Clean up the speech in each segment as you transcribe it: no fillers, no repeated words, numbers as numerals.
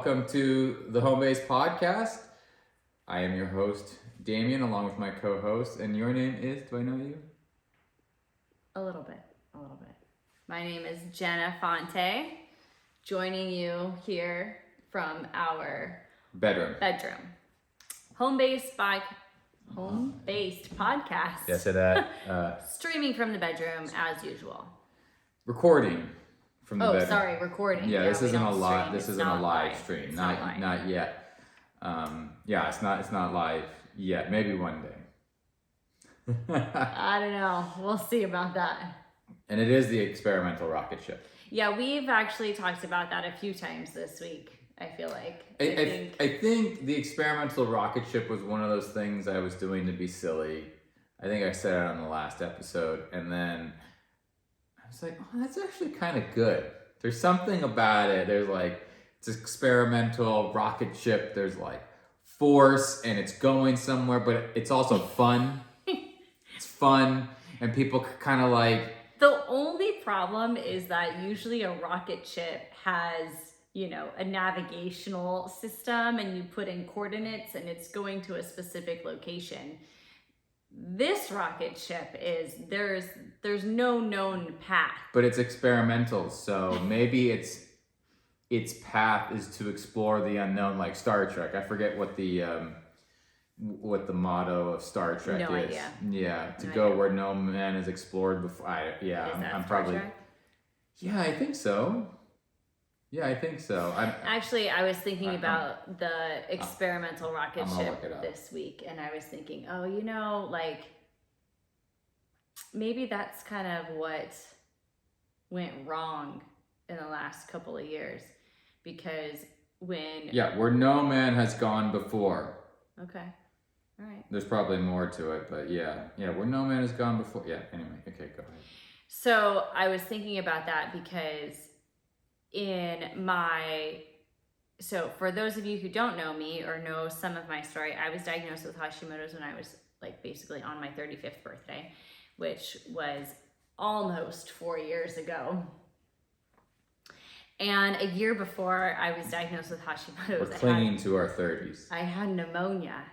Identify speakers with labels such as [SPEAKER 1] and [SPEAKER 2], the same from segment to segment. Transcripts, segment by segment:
[SPEAKER 1] welcome to the Home Base Podcast. I am your host, Damien, along with my co-host, and your name is, do I know you?
[SPEAKER 2] A little bit. My name is Jenna Fonte, joining you here from our
[SPEAKER 1] bedroom.
[SPEAKER 2] Home-based podcast.
[SPEAKER 1] Yes, say that.
[SPEAKER 2] Streaming from the bedroom as usual.
[SPEAKER 1] Recording from the bedroom.
[SPEAKER 2] Recording.
[SPEAKER 1] Yeah, this isn't a live. This isn't a live
[SPEAKER 2] live.
[SPEAKER 1] stream.
[SPEAKER 2] It's
[SPEAKER 1] Not yet. It's not live yet. Maybe one day.
[SPEAKER 2] I don't know. We'll see about that.
[SPEAKER 1] And it is the experimental rocket ship.
[SPEAKER 2] Yeah, we've actually talked about that a few times this week, I feel like.
[SPEAKER 1] I think the experimental rocket ship was one of those things I was doing to be silly. I think I said it on the last episode. And then I was like, oh, that's actually kind of good. There's something about it. There's like, it's an experimental rocket ship. There's like force and it's going somewhere, but it's also fun. It's fun. And people kind of like...
[SPEAKER 2] The only problem is that usually a rocket ship has, a navigational system and you put in coordinates and it's going to a specific location. This rocket ship there's no known path.
[SPEAKER 1] But it's experimental, so maybe its path is to explore the unknown, like Star Trek. I forget what the motto of Star Trek is.
[SPEAKER 2] No idea.
[SPEAKER 1] Yeah, to go where no man has explored before. I'm probably.
[SPEAKER 2] Trek?
[SPEAKER 1] Yeah, I think so.
[SPEAKER 2] Actually, I was thinking about the experimental rocket ship this week, and I was thinking, maybe that's kind of what went wrong in the last couple of years, because
[SPEAKER 1] where no man has gone before.
[SPEAKER 2] Okay. All right.
[SPEAKER 1] There's probably more to it, but where no man has gone before. Yeah, anyway, okay, go ahead.
[SPEAKER 2] So I was thinking about that because for those of you who don't know me or know some of my story, I was diagnosed with Hashimoto's when I was basically on my 35th birthday, which was almost 4 years ago. And a year before I was diagnosed with Hashimoto's,
[SPEAKER 1] we're clinging to our 30s.
[SPEAKER 2] I had pneumonia.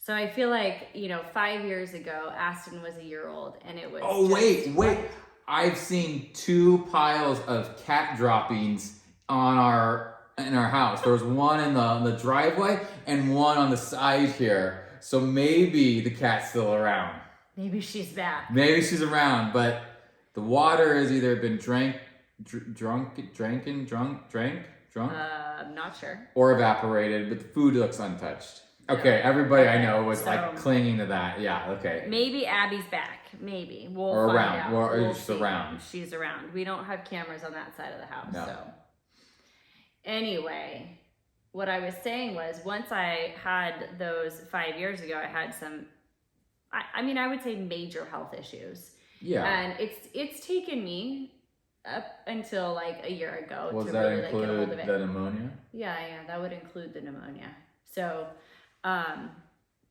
[SPEAKER 2] So I feel like, 5 years ago, Aston was a year old and it was...
[SPEAKER 1] Oh, wait. I've seen 2 piles of cat droppings in our house. There was one in the driveway and one on the side here. So maybe the cat's still around.
[SPEAKER 2] Maybe she's back.
[SPEAKER 1] Maybe she's around, but the water has either been drank.
[SPEAKER 2] I'm not sure.
[SPEAKER 1] Or evaporated, but the food looks untouched. Okay, everybody I know was clinging to that. Yeah, okay.
[SPEAKER 2] Maybe Abby's back. Maybe. We'll
[SPEAKER 1] or
[SPEAKER 2] find
[SPEAKER 1] around.
[SPEAKER 2] out.
[SPEAKER 1] Or
[SPEAKER 2] we'll
[SPEAKER 1] just
[SPEAKER 2] see.
[SPEAKER 1] around.
[SPEAKER 2] She's around. We don't have cameras on that side of the house.
[SPEAKER 1] No.
[SPEAKER 2] So anyway, what I was saying was once I had those 5 years ago, I had some, I would say major health issues.
[SPEAKER 1] Yeah.
[SPEAKER 2] And it's taken me up until a year ago
[SPEAKER 1] to
[SPEAKER 2] really
[SPEAKER 1] include
[SPEAKER 2] get a hold of it.
[SPEAKER 1] The pneumonia?
[SPEAKER 2] Yeah, that would include the pneumonia. So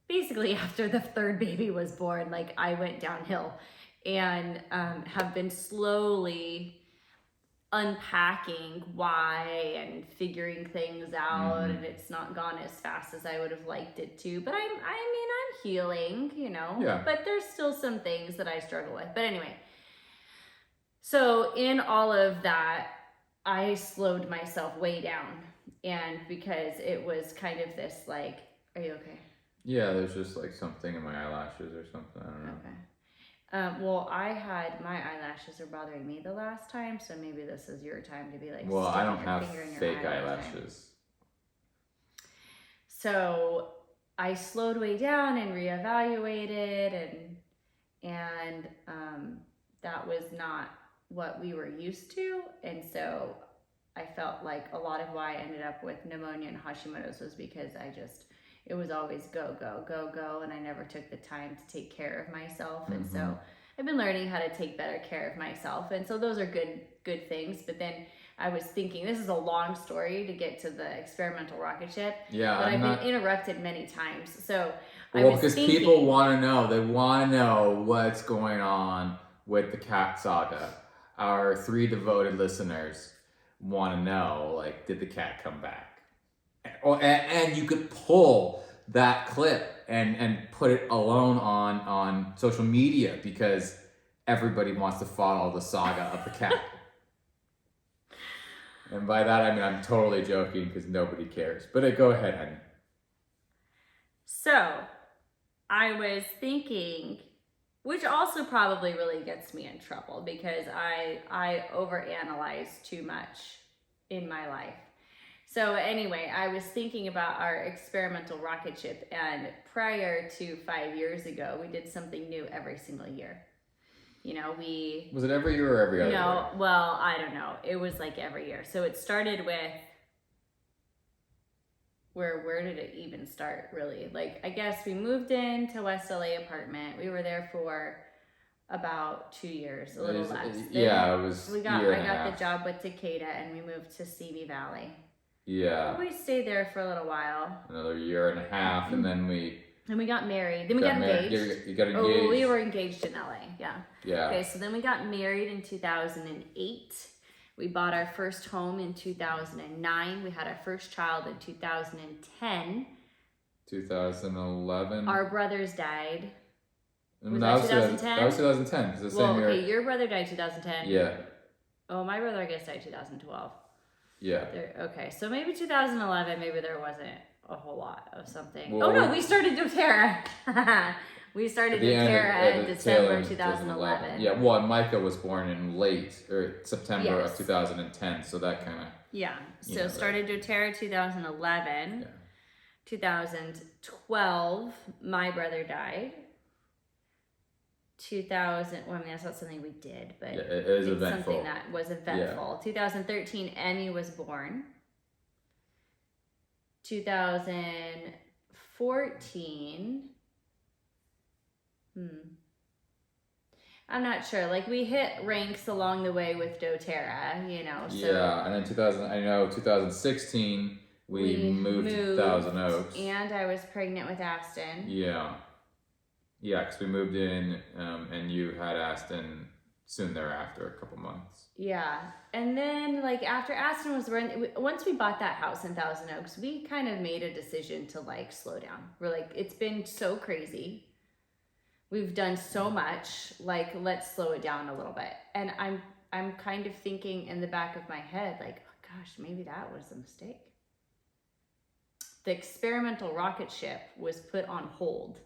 [SPEAKER 2] basically after the third baby was born, I went downhill and have been slowly unpacking why and figuring things out, and it's not gone as fast as I would have liked it to, but I'm healing,
[SPEAKER 1] Yeah.
[SPEAKER 2] But there's still some things that I struggle with. But anyway, so in all of that, I slowed myself way down, and because it was kind of this are you okay?
[SPEAKER 1] Yeah, there's just something in my eyelashes or something. I don't know.
[SPEAKER 2] Okay. Well, my eyelashes are bothering me the last time, so maybe this is your time to be
[SPEAKER 1] well, I don't have fake eyelashes.
[SPEAKER 2] So I slowed way down and reevaluated, and that was not what we were used to, and so I felt like a lot of why I ended up with pneumonia and Hashimoto's was because it was always go, go, go, go, and I never took the time to take care of myself. And so I've been learning how to take better care of myself. And so those are good things. But then I was thinking, this is a long story to get to the experimental rocket ship.
[SPEAKER 1] Yeah.
[SPEAKER 2] But I've been interrupted many times. So
[SPEAKER 1] because people want to know. They want to know what's going on with the cat saga. Our 3 devoted listeners want to know, did the cat come back? and you could pull that clip and put it alone on social media because everybody wants to follow the saga of the cat. And by that I mean I'm totally joking because nobody cares. But go ahead, honey.
[SPEAKER 2] So, I was thinking, which also probably really gets me in trouble because I overanalyze too much in my life. So anyway, I was thinking about our experimental rocket ship, and prior to 5 years ago, we did something new every single year. You know,
[SPEAKER 1] Was it every year or every other year?
[SPEAKER 2] No, well, I don't know. It was like every year. So it started with, where did it even start, really? Like, I guess we moved into West LA apartment. We were there for about 2 years, a little less.
[SPEAKER 1] Yeah, it was
[SPEAKER 2] I got the job with Takeda, and we moved to Simi Valley.
[SPEAKER 1] Yeah.
[SPEAKER 2] We stayed there for a little while.
[SPEAKER 1] Another year and a half, and then we
[SPEAKER 2] got married. Then we got engaged.
[SPEAKER 1] You got engaged.
[SPEAKER 2] Oh, we were engaged in LA. Yeah.
[SPEAKER 1] Yeah.
[SPEAKER 2] Okay, so then we got married in 2008. We bought our first home in 2009. We had our first child in 2010.
[SPEAKER 1] 2011.
[SPEAKER 2] Our brothers died.
[SPEAKER 1] Was that 2010? That was 2010. It's the same year.
[SPEAKER 2] Okay, your brother died 2010.
[SPEAKER 1] Yeah.
[SPEAKER 2] Oh, my brother, I guess, died 2012.
[SPEAKER 1] Yeah.
[SPEAKER 2] Okay, so maybe 2011, maybe there wasn't a whole lot of something.
[SPEAKER 1] Well,
[SPEAKER 2] oh no, we started doTERRA. We started doTERRA in December 2011.
[SPEAKER 1] Yeah, well, Micah was born in September of 2010, so that kind of...
[SPEAKER 2] Yeah, so started doTERRA 2011. Yeah. 2012, my brother died. 2000, well, I mean, that's not something we did, but
[SPEAKER 1] yeah, it is
[SPEAKER 2] it's
[SPEAKER 1] eventful.
[SPEAKER 2] Something that was eventful. Yeah. 2013, Emmy was born. 2014, I'm not sure. Like, we hit ranks along the way with doTERRA, you know. So
[SPEAKER 1] yeah, and then 2016, we moved to Thousand Oaks.
[SPEAKER 2] And I was pregnant with Aston.
[SPEAKER 1] Yeah. Yeah, because we moved in, and you had Aston soon thereafter, a couple months.
[SPEAKER 2] Yeah, and then like after Aston was born, once we bought that house in Thousand Oaks, we kind of made a decision to like slow down. We're like, it's been so crazy. We've done so much. Like, let's slow it down a little bit. And I'm kind of thinking in the back of my head, like, oh gosh, maybe that was a mistake. The experimental rocket ship was put on hold.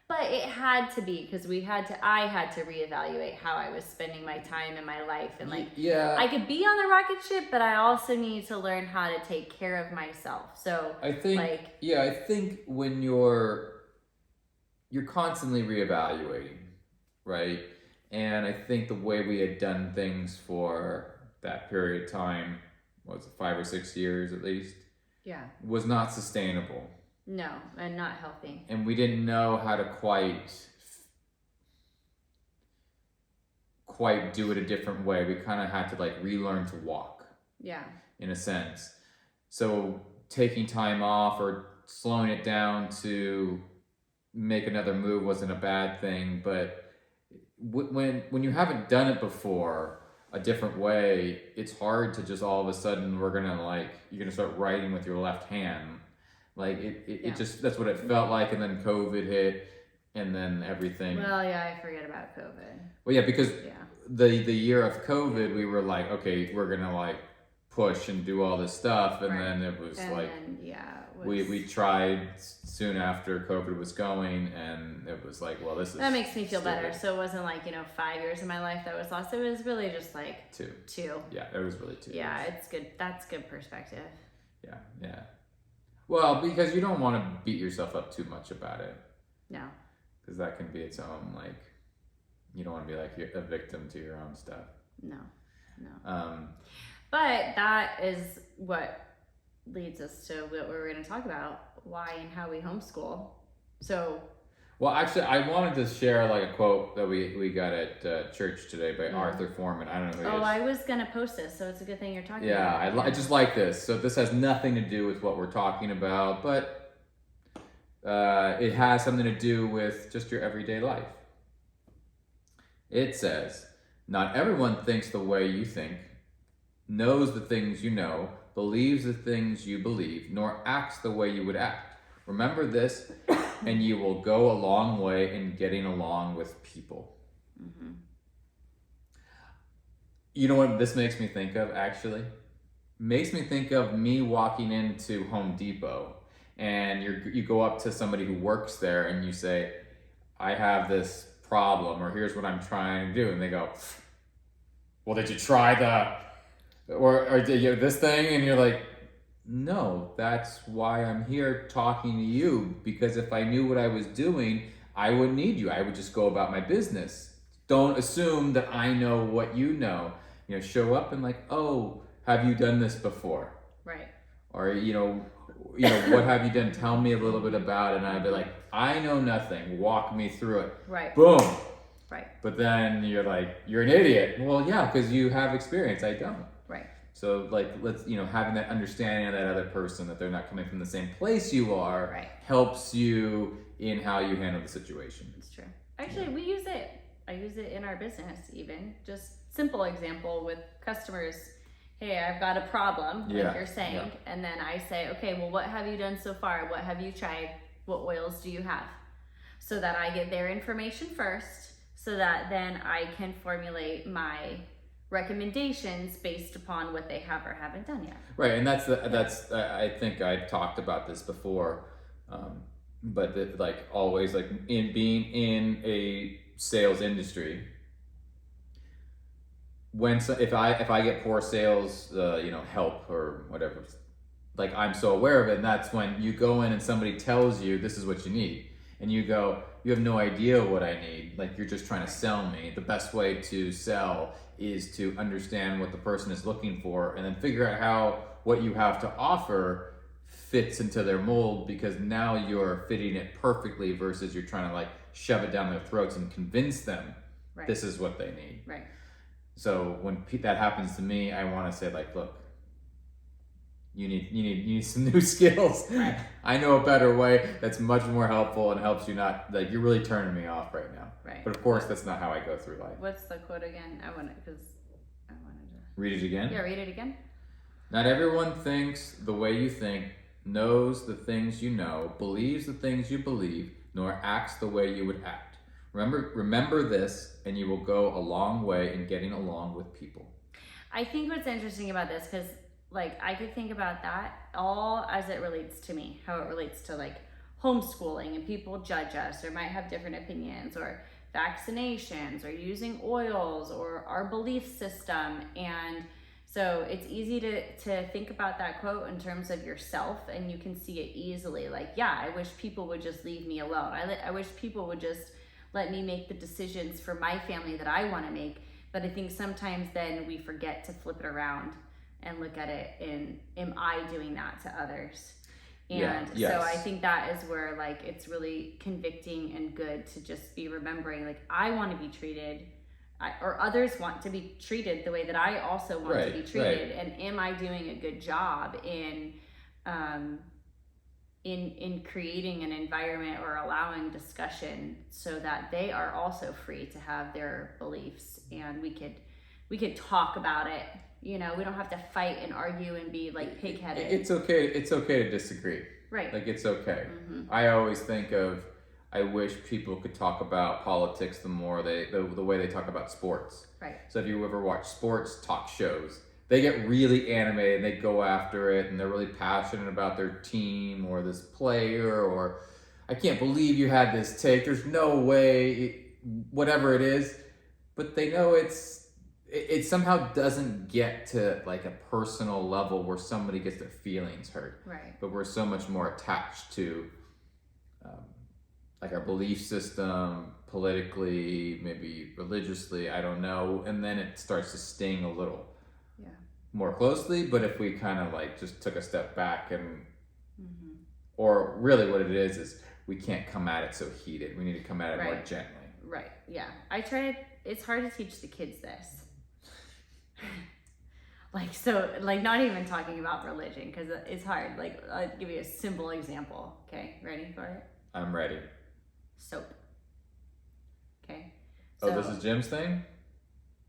[SPEAKER 2] But it had to be because I had to reevaluate how I was spending my time in my life. And like,
[SPEAKER 1] yeah,
[SPEAKER 2] I could be on the rocket ship, but I also need to learn how to take care of myself. So
[SPEAKER 1] I think, I think when you're constantly reevaluating, right? And I think the way we had done things for that period of time, was it 5 or 6 years at least?
[SPEAKER 2] Yeah. Was
[SPEAKER 1] not sustainable.
[SPEAKER 2] No, and not healthy.
[SPEAKER 1] And we didn't know how to quite do it a different way. We kind of had to like relearn to walk.
[SPEAKER 2] Yeah. In
[SPEAKER 1] a sense. So taking time off or slowing it down to make another move wasn't a bad thing. But when you haven't done it before a different way, it's hard to just all of a sudden you're gonna start writing with your left hand. Like it just, that's what it felt like. And then COVID hit and then everything.
[SPEAKER 2] Well, yeah, I forget about COVID.
[SPEAKER 1] Well, yeah, because the year of COVID, we were like, okay, we're going to like push and do all this stuff. And then it was we tried soon after COVID was going, and it was like, well, this is...
[SPEAKER 2] That makes me feel better. So it wasn't like, 5 years of my life that was lost. It was really just like... Two.
[SPEAKER 1] Yeah, it was really 2 years.
[SPEAKER 2] Yeah, it's good. That's good perspective.
[SPEAKER 1] Yeah, yeah. Well, because you don't want to beat yourself up too much about it.
[SPEAKER 2] No.
[SPEAKER 1] Because that can be its own, like, you don't want to be like a victim to your own stuff.
[SPEAKER 2] No. But that is what leads us to what we're going to talk about, why and how we homeschool. So...
[SPEAKER 1] Well, actually, I wanted to share like a quote that we got at church today by Arthur Foreman. I don't know who he is.
[SPEAKER 2] I was going to post this, so it's a good thing you're talking
[SPEAKER 1] about
[SPEAKER 2] it.
[SPEAKER 1] Yeah, I just like this. So this has nothing to do with what we're talking about, but it has something to do with just your everyday life. It says, "Not everyone thinks the way you think, knows the things you know, believes the things you believe, nor acts the way you would act. Remember this, and you will go a long way in getting along with people.
[SPEAKER 2] Mm-hmm.
[SPEAKER 1] You know what this makes me think of, actually? Makes me think of me walking into Home Depot, and you go up to somebody who works there and you say, I have this problem, or here's what I'm trying to do. And they go, well, did you try or did you this thing? And you're like, no, that's why I'm here talking to you, because if I knew what I was doing, I wouldn't need you. I would just go about my business. Don't assume that I know what you know. Show up and like, oh, have you done this before?
[SPEAKER 2] Right.
[SPEAKER 1] Or, what have you done? Tell me a little bit about it. And I'd be like, I know nothing. Walk me through it.
[SPEAKER 2] Right.
[SPEAKER 1] Boom.
[SPEAKER 2] Right.
[SPEAKER 1] But then you're like, you're an idiot. Well, yeah, because you have experience. I don't.
[SPEAKER 2] Right.
[SPEAKER 1] So like, let's, having that understanding of that other person, that they're not coming from the same place you are,
[SPEAKER 2] right,
[SPEAKER 1] helps you in how you handle the situation.
[SPEAKER 2] It's true. Actually, we use it. I use it in our business even. Just simple example with customers. Hey, I've got a problem, like you're saying. And then I say, okay, well, what have you done so far? What have you tried? What oils do you have? So that I get their information first, so that then I can formulate my recommendations based upon what they have or haven't done yet.
[SPEAKER 1] Right, and that's I think I've talked about this before, but always in being in a sales industry, if I get poor sales help or whatever, like I'm so aware of it, and that's when you go in and somebody tells you this is what you need, and you go, you have no idea what I need, like you're just trying to sell me. The best way to sell is to understand what the person is looking for, and then figure out how what you have to offer fits into their mold, because now you're fitting it perfectly versus you're trying to shove it down their throats and convince them this is what they need.
[SPEAKER 2] Right.
[SPEAKER 1] So when that happens to me, I want to say look, you need some new skills.
[SPEAKER 2] Right.
[SPEAKER 1] I know a better way that's much more helpful and helps you not, you're really turning me off right now.
[SPEAKER 2] Right.
[SPEAKER 1] But of course, that's not how I go through life.
[SPEAKER 2] What's the quote again? I wanted to
[SPEAKER 1] read it again.
[SPEAKER 2] Yeah, read it again.
[SPEAKER 1] Not everyone thinks the way you think, knows the things you know, believes the things you believe, nor acts the way you would act. Remember this, and you will go a long way in getting along with people.
[SPEAKER 2] I think what's interesting about this, because I could think about that all as it relates to me, how it relates to homeschooling, and people judge us or might have different opinions, or vaccinations, or using oils, or our belief system. And so it's easy to think about that quote in terms of yourself, and you can see it easily. I wish people would just leave me alone. I wish people would just let me make the decisions for my family that I want to make. But I think sometimes then we forget to flip it around and look at it in, am I doing that to others? And so I think that is where it's really convicting and good to just be remembering, I want to be treated, or others want to be treated the way that I also want to be treated. And am I doing a good job in creating an environment or allowing discussion so that they are also free to have their beliefs, and we could talk about it. We don't have to fight and argue and be pig-headed.
[SPEAKER 1] It's okay to disagree.
[SPEAKER 2] Right.
[SPEAKER 1] It's okay.
[SPEAKER 2] Mm-hmm.
[SPEAKER 1] I always think of, I wish people could talk about politics the way they talk about sports.
[SPEAKER 2] Right.
[SPEAKER 1] So if you ever watch sports talk shows, they get really animated and they go after it, and they're really passionate about their team or this player, or I can't believe you had this take. There's no way, whatever it is, but they know it somehow doesn't get to a personal level where somebody gets their feelings hurt.
[SPEAKER 2] Right.
[SPEAKER 1] But we're so much more attached to our belief system, politically, maybe religiously, I don't know, and then it starts to sting a little more closely. But if we kind of just took a step back and or really what it is we can't come at it so heated. We need to come at it more gently.
[SPEAKER 2] Right. Yeah. It's hard to teach the kids this. Not even talking about religion, because it's hard. I'll give you a simple example. Okay, ready for it?
[SPEAKER 1] I'm ready.
[SPEAKER 2] Soap. Okay.
[SPEAKER 1] So, this is Jim's thing?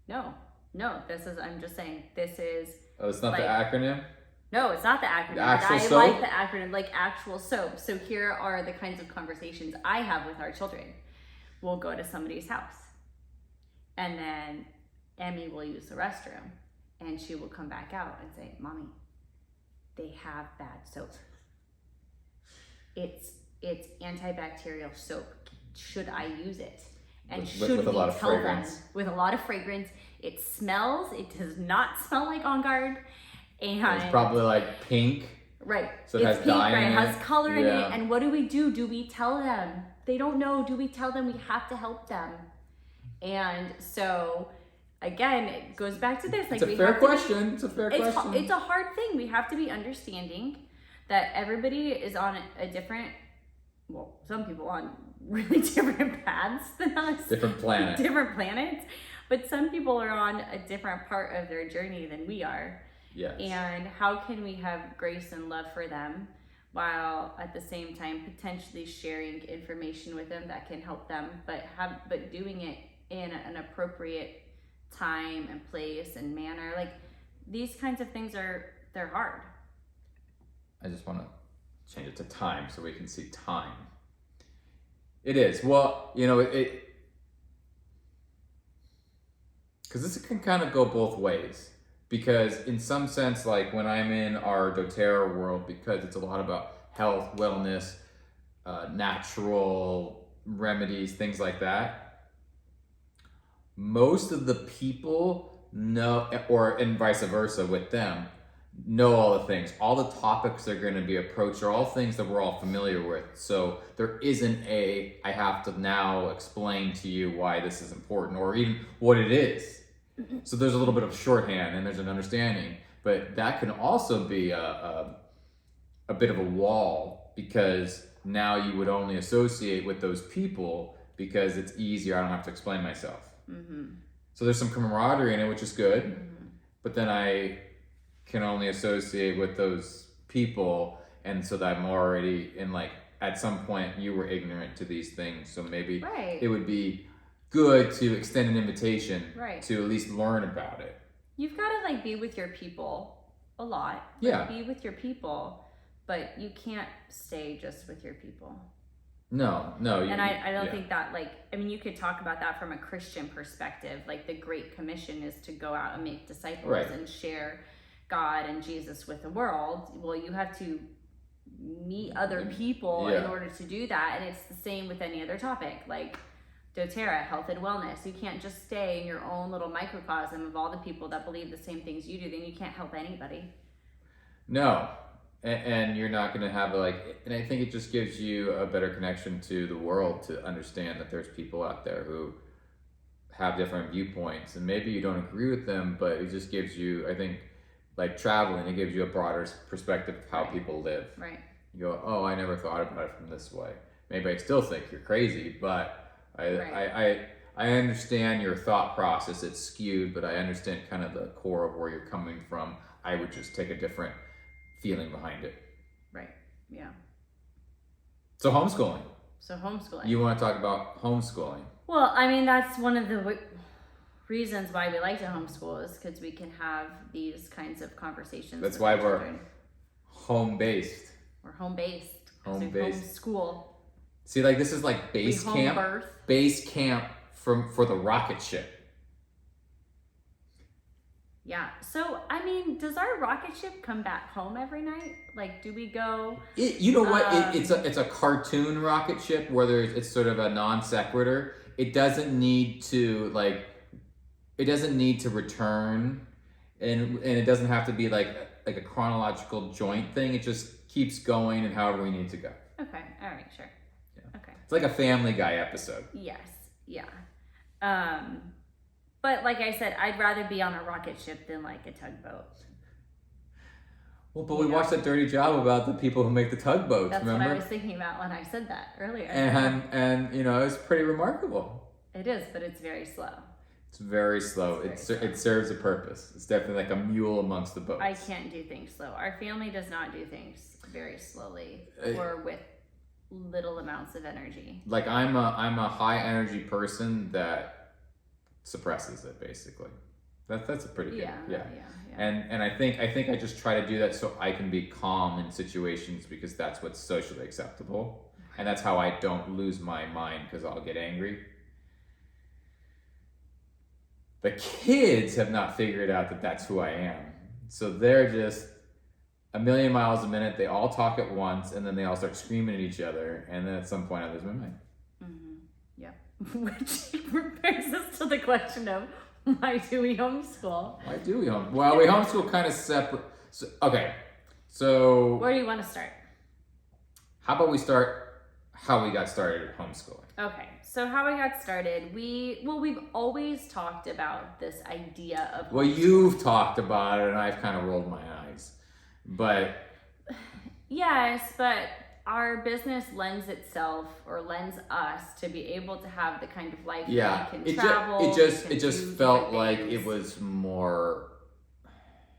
[SPEAKER 2] No, I'm just saying this is.
[SPEAKER 1] Oh, it's not the acronym?
[SPEAKER 2] No, it's not the acronym.
[SPEAKER 1] The actual
[SPEAKER 2] I
[SPEAKER 1] soap?
[SPEAKER 2] like the acronym, like actual soap. So here are the kinds of conversations I have with our children. We'll go to somebody's house, and then Emmy will use the restroom, and she will come back out and say, "Mommy, they have bad soap. It's antibacterial soap. Should I use it?" And should
[SPEAKER 1] with a
[SPEAKER 2] we
[SPEAKER 1] lot of
[SPEAKER 2] tell them
[SPEAKER 1] fragrance.
[SPEAKER 2] with a lot of fragrance? It smells. It does not smell like On Guard. And
[SPEAKER 1] It's probably like pink.
[SPEAKER 2] right.
[SPEAKER 1] So it
[SPEAKER 2] it's
[SPEAKER 1] has
[SPEAKER 2] pink,
[SPEAKER 1] dye
[SPEAKER 2] right?
[SPEAKER 1] in
[SPEAKER 2] It has
[SPEAKER 1] it.
[SPEAKER 2] color in
[SPEAKER 1] Yeah.
[SPEAKER 2] it. And what do? Do we tell them? They don't know. Do we tell them? We have to help them. And so again, it goes back to this. Like,
[SPEAKER 1] It's a fair question. It's a fair question.
[SPEAKER 2] It's a hard thing. We have to be understanding that everybody is on a different, well, some people on really different paths than us.
[SPEAKER 1] Different planet.
[SPEAKER 2] Different planets. But some people are on a different part of their journey than we are.
[SPEAKER 1] Yes.
[SPEAKER 2] And how can we have grace and love for them while at the same time potentially sharing information with them that can help them, but doing it in an appropriate time and place and manner. Like, these kinds of things they're hard.
[SPEAKER 1] I just want to change it to time so we can see time. It is. Well, it because this can kind of go both ways. Because in some sense, like when I'm in our doTERRA world, because it's a lot about health, wellness, natural remedies, things like that, most of the people know, and vice versa with them, know all the things. All the topics they're going to be approached are all things that we're all familiar with. So there isn't I have to now explain to you why this is important or even what it is. So there's a little bit of shorthand and there's an understanding, but that can also be a bit of a wall, because now you would only associate with those people because it's easier. I don't have to explain myself.
[SPEAKER 2] Mm-hmm.
[SPEAKER 1] So there's some camaraderie in it, which is good,
[SPEAKER 2] Mm-hmm.
[SPEAKER 1] but then I can only associate with those people, and so that I'm already in, like, at some point you were ignorant to these things, so maybe
[SPEAKER 2] Right.
[SPEAKER 1] it would be good to extend an invitation
[SPEAKER 2] Right.
[SPEAKER 1] to at least learn about it.
[SPEAKER 2] You've got to be with your people a lot.
[SPEAKER 1] Yeah.
[SPEAKER 2] Be with your people, but you can't stay just with your people.
[SPEAKER 1] No.
[SPEAKER 2] And I don't
[SPEAKER 1] yeah.
[SPEAKER 2] think that, you could talk about that from a Christian perspective. Like, the Great Commission is to go out and make disciples
[SPEAKER 1] Right.
[SPEAKER 2] and share God and Jesus with the world. Well, you have to meet other people in order to do that. And it's the same with any other topic. Like doTERRA, health and wellness. You can't just stay in your own little microcosm of all the people that believe the same things you do. Then you can't help anybody.
[SPEAKER 1] No. And you're not going to have and I think it just gives you a better connection to the world to understand that there's people out there who have different viewpoints, and maybe you don't agree with them, but it just gives you, I think, like traveling, it gives you a broader perspective of how people live.
[SPEAKER 2] Right.
[SPEAKER 1] You go, oh, I never thought about it from this way. Maybe I still think you're crazy, but I understand your thought process. It's skewed, but I understand kind of the core of where you're coming from. I would just take a different feeling behind it.
[SPEAKER 2] Right. Yeah.
[SPEAKER 1] So homeschooling. You want to talk about homeschooling?
[SPEAKER 2] Well, that's one of the reasons why we like to homeschool, is because we can have these kinds of conversations.
[SPEAKER 1] That's
[SPEAKER 2] with
[SPEAKER 1] why
[SPEAKER 2] our
[SPEAKER 1] we're
[SPEAKER 2] children.
[SPEAKER 1] home-based.
[SPEAKER 2] We're home-based.
[SPEAKER 1] Home-based.
[SPEAKER 2] Homeschool.
[SPEAKER 1] See, like this is like base
[SPEAKER 2] We
[SPEAKER 1] camp.
[SPEAKER 2] home birth.
[SPEAKER 1] Base camp for the rocket ship.
[SPEAKER 2] Yeah. So, does our rocket ship come back home every night? Like, do we go?
[SPEAKER 1] You know what? It's a cartoon rocket ship, whether it's sort of a non sequitur. It doesn't need to return, and it doesn't have to be like a chronological joint thing. It just keeps going, and however we need to go.
[SPEAKER 2] Okay. All right. Sure.
[SPEAKER 1] Yeah.
[SPEAKER 2] Okay.
[SPEAKER 1] It's like a Family Guy episode.
[SPEAKER 2] Yes. Yeah. But like I said, I'd rather be on a rocket ship than like a tugboat.
[SPEAKER 1] Well, but we watched that Dirty Job about the people who make the tugboats.
[SPEAKER 2] That's
[SPEAKER 1] remember?
[SPEAKER 2] what I was thinking about when I said that earlier.
[SPEAKER 1] And it's pretty remarkable.
[SPEAKER 2] It is, but it's very slow.
[SPEAKER 1] It's very slow. It serves a purpose. It's definitely like a mule amongst the boats.
[SPEAKER 2] I can't do things slow. Our family does not do things very slowly or with little amounts of energy.
[SPEAKER 1] Like I'm a high energy person that suppresses it, basically. That's a pretty good.
[SPEAKER 2] Yeah.
[SPEAKER 1] And I think I just try to do that so I can be calm in situations because that's what's socially acceptable, and that's how I don't lose my mind because I'll get angry. The kids have not figured out that that's who I am, so they're just a million miles a minute. They all talk at once, and then they all start screaming at each other, and then at some point I lose my mind.
[SPEAKER 2] Yeah. Which brings us to the question of, why do we homeschool?
[SPEAKER 1] Why do we homeschool? Well, we homeschool kind of separate. So, okay, so
[SPEAKER 2] Where do you want to start?
[SPEAKER 1] how about we start how we got started homeschooling?
[SPEAKER 2] Okay, so how I got started, we've always talked about this idea of
[SPEAKER 1] Well, you've talked about it, and I've kind of rolled my eyes, but
[SPEAKER 2] yes, but our business lends us to be able to have the kind of life that we can travel.
[SPEAKER 1] It just felt like it was more.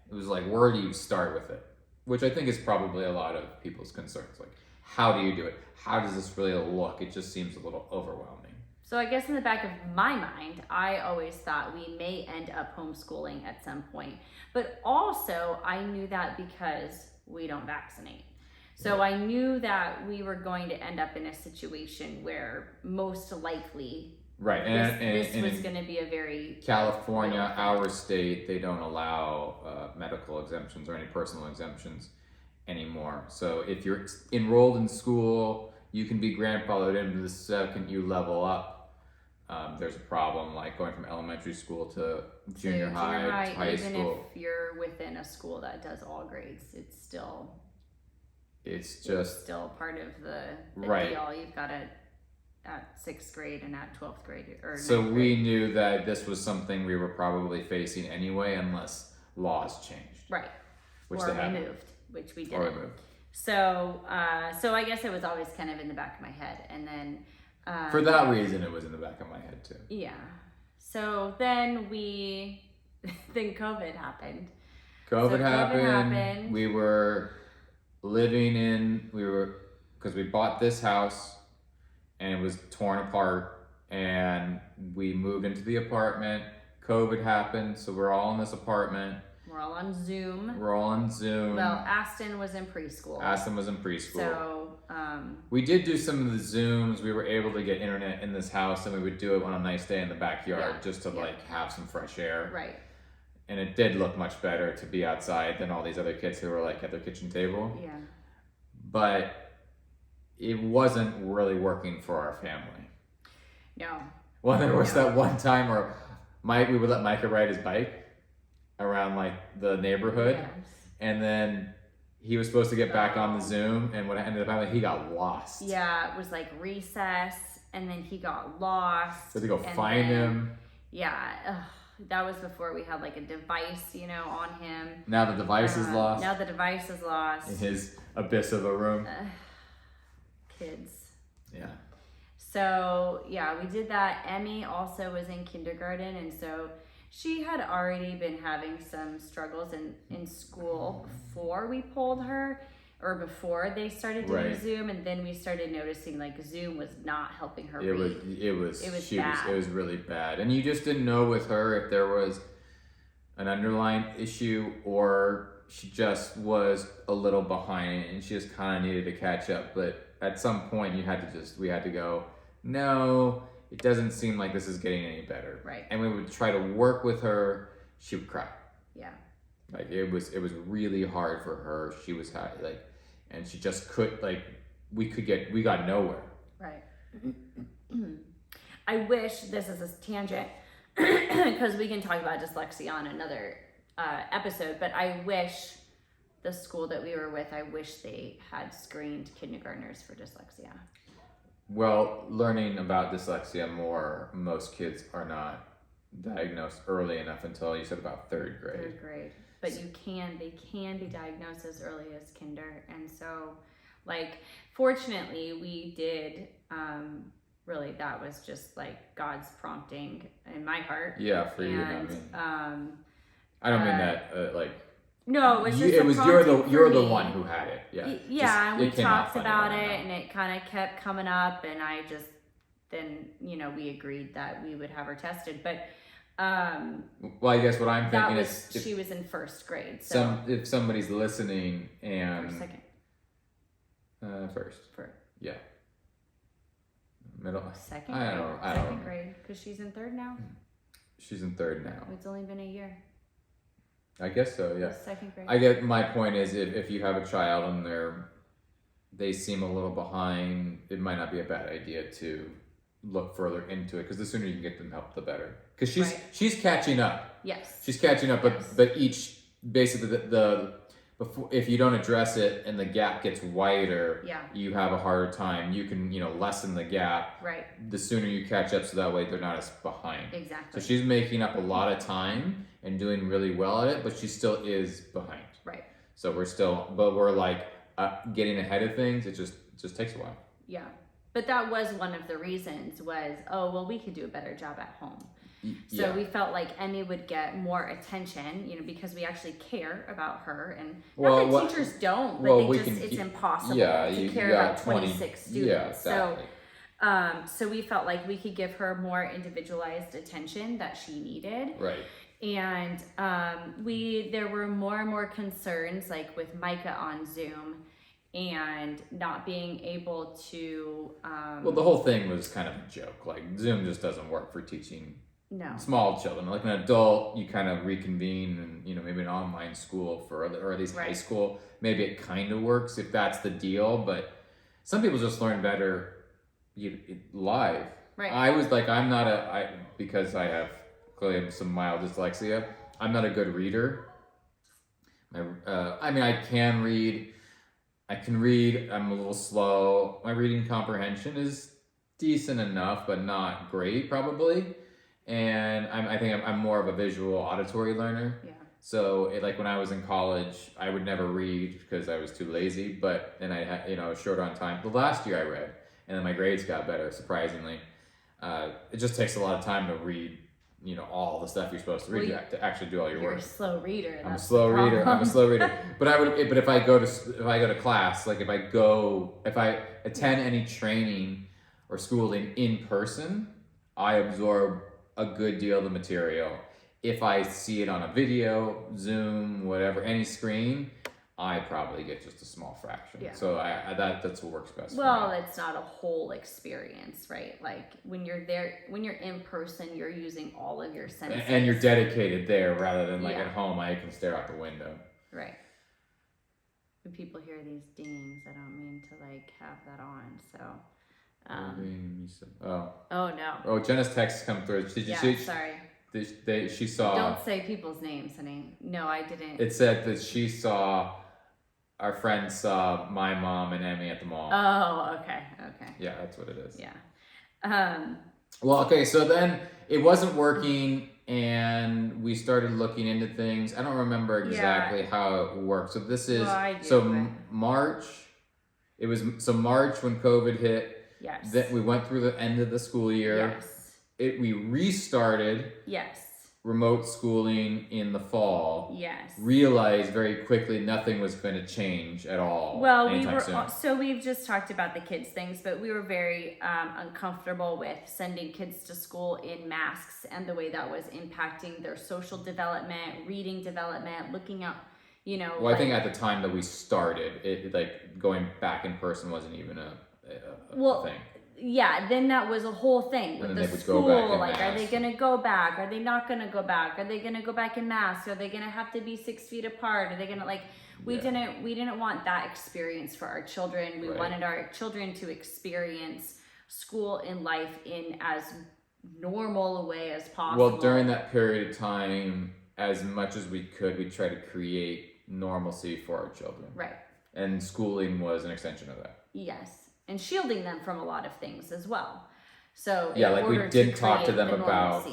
[SPEAKER 1] It was like, where do you start with it? Which I think is probably a lot of people's concerns. Like, how do you do it? How does this really look? It just seems a little overwhelming.
[SPEAKER 2] So I guess in the back of my mind, I always thought we may end up homeschooling at some point. But also, I knew that because we don't vaccinate. So I knew that we were going to end up in a situation where most likely this was going to be a very
[SPEAKER 1] California, our state, they don't allow medical exemptions or any personal exemptions anymore. So if you're enrolled in school, you can be grandfathered in the second you level up. There's a problem like going from elementary school to junior high to high
[SPEAKER 2] even
[SPEAKER 1] school.
[SPEAKER 2] If you're within a school that does all grades, it's still part of the deal. You've got it at 6th grade and at 12th grade or
[SPEAKER 1] so
[SPEAKER 2] 9th
[SPEAKER 1] we
[SPEAKER 2] grade.
[SPEAKER 1] knew that this was something we were probably facing anyway unless laws changed.
[SPEAKER 2] Right.
[SPEAKER 1] Which
[SPEAKER 2] or
[SPEAKER 1] they haven't.
[SPEAKER 2] removed, which we
[SPEAKER 1] Or
[SPEAKER 2] didn't.
[SPEAKER 1] removed.
[SPEAKER 2] So I guess it was always kind of in the back of my head. And then
[SPEAKER 1] for that reason, it was in the back of my head too.
[SPEAKER 2] Yeah. So then then COVID happened.
[SPEAKER 1] COVID happened. We were because we bought this house and it was torn apart, and we moved into the apartment. COVID happened, so we're all in this apartment.
[SPEAKER 2] We're all on Zoom.
[SPEAKER 1] Well,
[SPEAKER 2] Aston was in preschool. So
[SPEAKER 1] we did do some of the Zooms. We were able to get internet in this house, and we would do it on a nice day in the backyard just to like have some fresh air.
[SPEAKER 2] Right.
[SPEAKER 1] And it did look much better to be outside than all these other kids who were like at their kitchen table.
[SPEAKER 2] Yeah.
[SPEAKER 1] But it wasn't really working for our family.
[SPEAKER 2] No.
[SPEAKER 1] Well, there was that one time where we would let Micah ride his bike around like the neighborhood.
[SPEAKER 2] Yes.
[SPEAKER 1] And then he was supposed to get back on the Zoom, and what ended up happening, he got lost.
[SPEAKER 2] Yeah, it was like recess, and then he got lost.
[SPEAKER 1] So they go find him.
[SPEAKER 2] Yeah. That was before we had like a device, on him.
[SPEAKER 1] Now the device is lost.
[SPEAKER 2] Now the device is lost.
[SPEAKER 1] In his abyss of a room.
[SPEAKER 2] Kids.
[SPEAKER 1] Yeah.
[SPEAKER 2] So, yeah, we did that. Emmy also was in kindergarten, and so she had already been having some struggles in school before we pulled her, or before they started doing Zoom, and then we started noticing like Zoom was not helping her read.
[SPEAKER 1] It was
[SPEAKER 2] bad.
[SPEAKER 1] It was really bad, and you just didn't know with her if there was an underlying issue or she just was a little behind and she just kind of needed to catch up. But at some point we had to go, no, it doesn't seem like this is getting any better.
[SPEAKER 2] Right.
[SPEAKER 1] And we would try to work with her. She would cry.
[SPEAKER 2] Yeah.
[SPEAKER 1] Like it was really hard for her. She was like, and she just we got nowhere.
[SPEAKER 2] Right. I wish, this is a tangent, because we can talk about dyslexia on another episode, but I wish the school that we were with, I wish they had screened kindergartners for dyslexia.
[SPEAKER 1] Well, learning about dyslexia more, most kids are not diagnosed early enough until you said about third grade.
[SPEAKER 2] But they can be diagnosed as early as kinder. And so, fortunately, we did, really, that was just God's prompting in my heart.
[SPEAKER 1] Yeah, for you. I don't mean that,
[SPEAKER 2] no, it was just
[SPEAKER 1] you're the one who had it. Yeah.
[SPEAKER 2] Yeah, and we talked about it, and it kind of kept coming up, and I just then we agreed that we would have her tested. But
[SPEAKER 1] Well, I guess what I'm
[SPEAKER 2] that
[SPEAKER 1] thinking
[SPEAKER 2] was,
[SPEAKER 1] is
[SPEAKER 2] she was in first grade. So
[SPEAKER 1] if somebody's listening and
[SPEAKER 2] or second,
[SPEAKER 1] first,
[SPEAKER 2] for
[SPEAKER 1] yeah, middle,
[SPEAKER 2] second
[SPEAKER 1] I
[SPEAKER 2] grade,
[SPEAKER 1] don't
[SPEAKER 2] second
[SPEAKER 1] remember.
[SPEAKER 2] grade, because she's in third now.
[SPEAKER 1] She's in third now.
[SPEAKER 2] It's only been a year.
[SPEAKER 1] I guess so, yeah.
[SPEAKER 2] Second grade.
[SPEAKER 1] I get my point is if you have a child and they seem a little behind, it might not be a bad idea to look further into it, because the sooner you can get them help, the better. Because she's catching up.
[SPEAKER 2] Yes.
[SPEAKER 1] She's catching up,
[SPEAKER 2] Yes.
[SPEAKER 1] but each basically the before, if you don't address it and the gap gets wider,
[SPEAKER 2] Yeah.
[SPEAKER 1] you have a harder time. You can lessen the gap.
[SPEAKER 2] Right.
[SPEAKER 1] The sooner you catch up, so that way they're not as behind.
[SPEAKER 2] Exactly.
[SPEAKER 1] So she's making up a lot of time and doing really well at it, but she still is behind.
[SPEAKER 2] Right.
[SPEAKER 1] So we're like getting ahead of things. It just takes a while.
[SPEAKER 2] Yeah. But that was one of the reasons was, oh, well, we could do a better job at home. So
[SPEAKER 1] Yeah.
[SPEAKER 2] we felt like Emmy would get more attention, because we actually care about her. And
[SPEAKER 1] Well,
[SPEAKER 2] not that teachers don't, but it's impossible to care about 26 students.
[SPEAKER 1] Yeah, exactly.
[SPEAKER 2] So we felt like we could give her more individualized attention that she needed.
[SPEAKER 1] Right.
[SPEAKER 2] And there were more and more concerns, like with Micah on Zoom and not being able to.
[SPEAKER 1] Well, the whole thing was kind of a joke. Like Zoom just doesn't work for teaching small children. Like an adult, you kind of reconvene and maybe an online school or at least high school. Maybe it kind of works if that's the deal. But some people just learn better live.
[SPEAKER 2] Right.
[SPEAKER 1] I was like, because I have clearly some mild dyslexia. I'm not a good reader. I can read. I'm a little slow. My reading comprehension is decent enough, but not great probably. And I think I'm more of a visual auditory learner.
[SPEAKER 2] Yeah.
[SPEAKER 1] So like when I was in college, I would never read because I was too lazy. But then I had short on time. The last year I read, and then my grades got better. Surprisingly, it just takes a lot of time to read. All the stuff you're supposed to read to actually do all your work.
[SPEAKER 2] You're a slow reader.
[SPEAKER 1] I'm a slow reader. But if I go to class, like if I attend any training or schooling in person, I absorb a good deal of the material. If I see it on a video, Zoom, whatever, any screen, I probably get just a small fraction.
[SPEAKER 2] Yeah.
[SPEAKER 1] So that's what works best.
[SPEAKER 2] Well,
[SPEAKER 1] for me.
[SPEAKER 2] it's not a whole experience, right? Like when you're there, when you're in person, you're using all of your senses.
[SPEAKER 1] And you're dedicated there rather than like at home, I can stare out the window.
[SPEAKER 2] Right. When people hear these dings, I don't mean to like have that on. So. Oh no.
[SPEAKER 1] Oh, Jenna's text come through. Did you see?
[SPEAKER 2] Sorry.
[SPEAKER 1] She saw.
[SPEAKER 2] Don't say people's names, honey. No, I didn't.
[SPEAKER 1] It said that she saw. Our friend saw my mom and Emmy at the mall.
[SPEAKER 2] Oh, okay.
[SPEAKER 1] Yeah, that's what it is.
[SPEAKER 2] Yeah.
[SPEAKER 1] Well, okay, so then it wasn't working, and we started looking into things. I don't remember exactly how it worked. So this is March. It was March when COVID hit.
[SPEAKER 2] Yes.
[SPEAKER 1] Then we went through the end of the school year.
[SPEAKER 2] Yes.
[SPEAKER 1] We restarted.
[SPEAKER 2] Yes.
[SPEAKER 1] Remote schooling in the fall.
[SPEAKER 2] Yes.
[SPEAKER 1] Realized very quickly nothing was going to change at all.
[SPEAKER 2] Well, we've just talked about the kids things, but we were very uncomfortable with sending kids to school in masks and the way that was impacting their social development, reading development, looking up,
[SPEAKER 1] Well, I think at the time that we started, it like going back in person wasn't even a thing.
[SPEAKER 2] Yeah, then that was a whole thing with the school. Like, are they going to go back? Are they not going to go back? Are they going to go back in masks? Are they going to have to be 6 feet apart? Are they going to we didn't want that experience for our children. We wanted our children to experience school and life in as normal a way as possible.
[SPEAKER 1] Well, during that period of time, as much as we could, we tried to create normalcy for our children.
[SPEAKER 2] Right.
[SPEAKER 1] And schooling was an extension of that.
[SPEAKER 2] Yes. And shielding them from a lot of things as well. So
[SPEAKER 1] we did talk to them about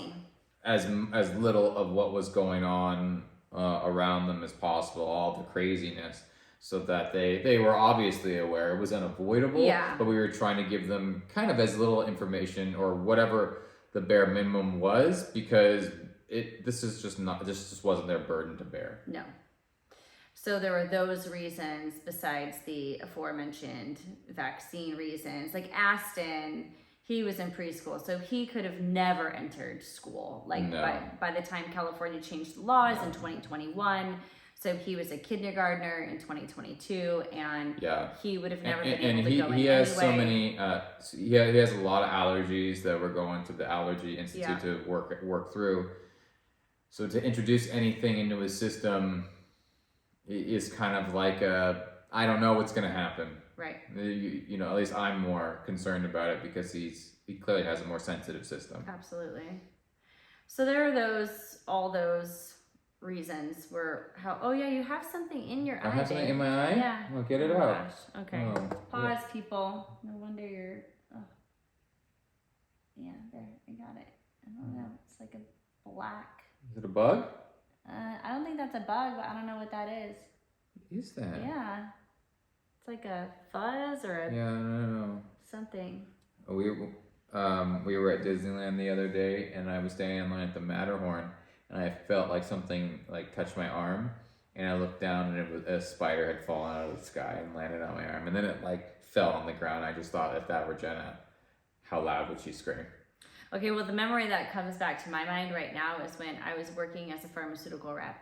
[SPEAKER 1] as little of what was going on around them as possible, all the craziness, so that they were obviously aware it was unavoidable.
[SPEAKER 2] Yeah.
[SPEAKER 1] But we were trying to give them kind of as little information or whatever the bare minimum was, because this just wasn't their burden to bear.
[SPEAKER 2] No. So there were those reasons besides the aforementioned vaccine reasons. Like Aston, He was in preschool, so he could have never entered school. Like
[SPEAKER 1] No.
[SPEAKER 2] by the time California changed the laws in 2021, so he was a kindergartner in 2022, and
[SPEAKER 1] Yeah.
[SPEAKER 2] he would have never
[SPEAKER 1] And,
[SPEAKER 2] been able to go in
[SPEAKER 1] he has
[SPEAKER 2] anyway.
[SPEAKER 1] so many. He has a lot of allergies that we're going to the Allergy Institute
[SPEAKER 2] Yeah.
[SPEAKER 1] to work through. So to introduce anything into his system is kind of like I don't know what's going to happen.
[SPEAKER 2] Right.
[SPEAKER 1] You know, at least I'm more concerned about it because he clearly has a more sensitive system.
[SPEAKER 2] Absolutely. So there are all those reasons where oh yeah, you have something in your eye.
[SPEAKER 1] I have something
[SPEAKER 2] babe.
[SPEAKER 1] in my eye?
[SPEAKER 2] Yeah.
[SPEAKER 1] Well, get it
[SPEAKER 2] Oh my
[SPEAKER 1] out.
[SPEAKER 2] gosh. Okay.
[SPEAKER 1] Oh,
[SPEAKER 2] Pause, people. No wonder you're. Oh. Yeah, there. I got it. I don't know. It's like a black.
[SPEAKER 1] Is it a bug?
[SPEAKER 2] I don't think that's a bug, but I don't know what that is.
[SPEAKER 1] What is that?
[SPEAKER 2] Yeah. It's like a fuzz or a
[SPEAKER 1] Yeah, I don't know.
[SPEAKER 2] something.
[SPEAKER 1] We were at Disneyland the other day, and I was standing in line at the Matterhorn, and I felt like something like touched my arm, and I looked down, and a spider had fallen out of the sky and landed on my arm, and then it like fell on the ground. I just thought, if that were Jenna, how loud would she scream?
[SPEAKER 2] Okay, well, the memory that comes back to my mind right now is when I was working as a pharmaceutical rep.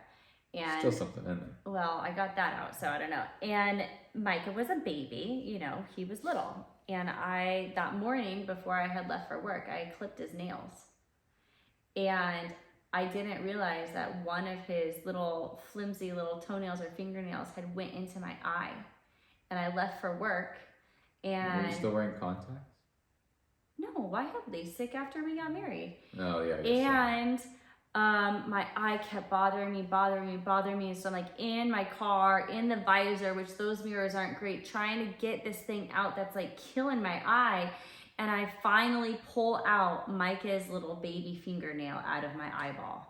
[SPEAKER 2] And
[SPEAKER 1] Still something in there.
[SPEAKER 2] well, I got that out, so I don't know. And Micah was a baby, you know, he was little. And that morning before I had left for work, I clipped his nails. And I didn't realize that one of his little flimsy little toenails or fingernails had went into my eye. And I left for work. And
[SPEAKER 1] Were you still wearing contacts?
[SPEAKER 2] no, I had LASIK after we got married.
[SPEAKER 1] Oh yeah. I guess so.
[SPEAKER 2] And my eye kept bothering me. So I'm like in my car, in the visor, which those mirrors aren't great, trying to get this thing out that's like killing my eye. And I finally pull out Micah's little baby fingernail out of my eyeball.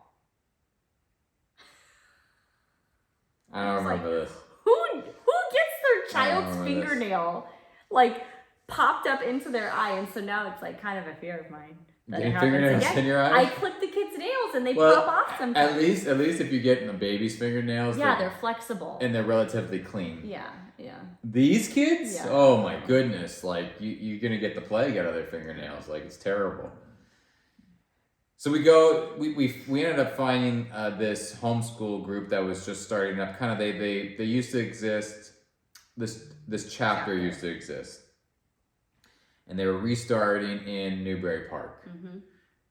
[SPEAKER 1] I don't remember this.
[SPEAKER 2] Who gets their child's
[SPEAKER 1] remember this.
[SPEAKER 2] fingernail like popped up into their eye? And so now it's like kind of a fear of mine. That it
[SPEAKER 1] Getting
[SPEAKER 2] happens
[SPEAKER 1] fingernails
[SPEAKER 2] again.
[SPEAKER 1] in your eye?
[SPEAKER 2] I clip the kids' nails and they
[SPEAKER 1] Well,
[SPEAKER 2] pop off sometimes.
[SPEAKER 1] At least if you get in the baby's fingernails,
[SPEAKER 2] Yeah, they're flexible.
[SPEAKER 1] and they're relatively clean.
[SPEAKER 2] Yeah.
[SPEAKER 1] These kids?
[SPEAKER 2] Yeah.
[SPEAKER 1] Oh my goodness! Like you're gonna get the plague out of their fingernails. Like it's terrible. So we ended up finding this homeschool group that was just starting up. Kind of they used to exist. This chapter used to exist, and they were restarting in Newbury Park,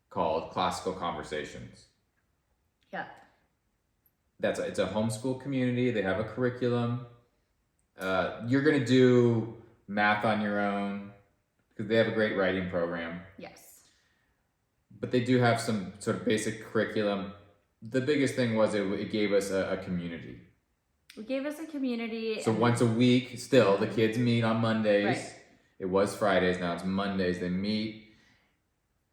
[SPEAKER 1] called Classical Conversations.
[SPEAKER 2] Yeah.
[SPEAKER 1] It's a homeschool community. They have a curriculum. You're gonna do math on your own because they have a great writing program.
[SPEAKER 2] Yes.
[SPEAKER 1] But they do have some sort of basic curriculum. The biggest thing was it gave us a community.
[SPEAKER 2] It gave us a community.
[SPEAKER 1] So once a week, still, the kids meet on Mondays.
[SPEAKER 2] Right.
[SPEAKER 1] It was Fridays, now it's Mondays. They meet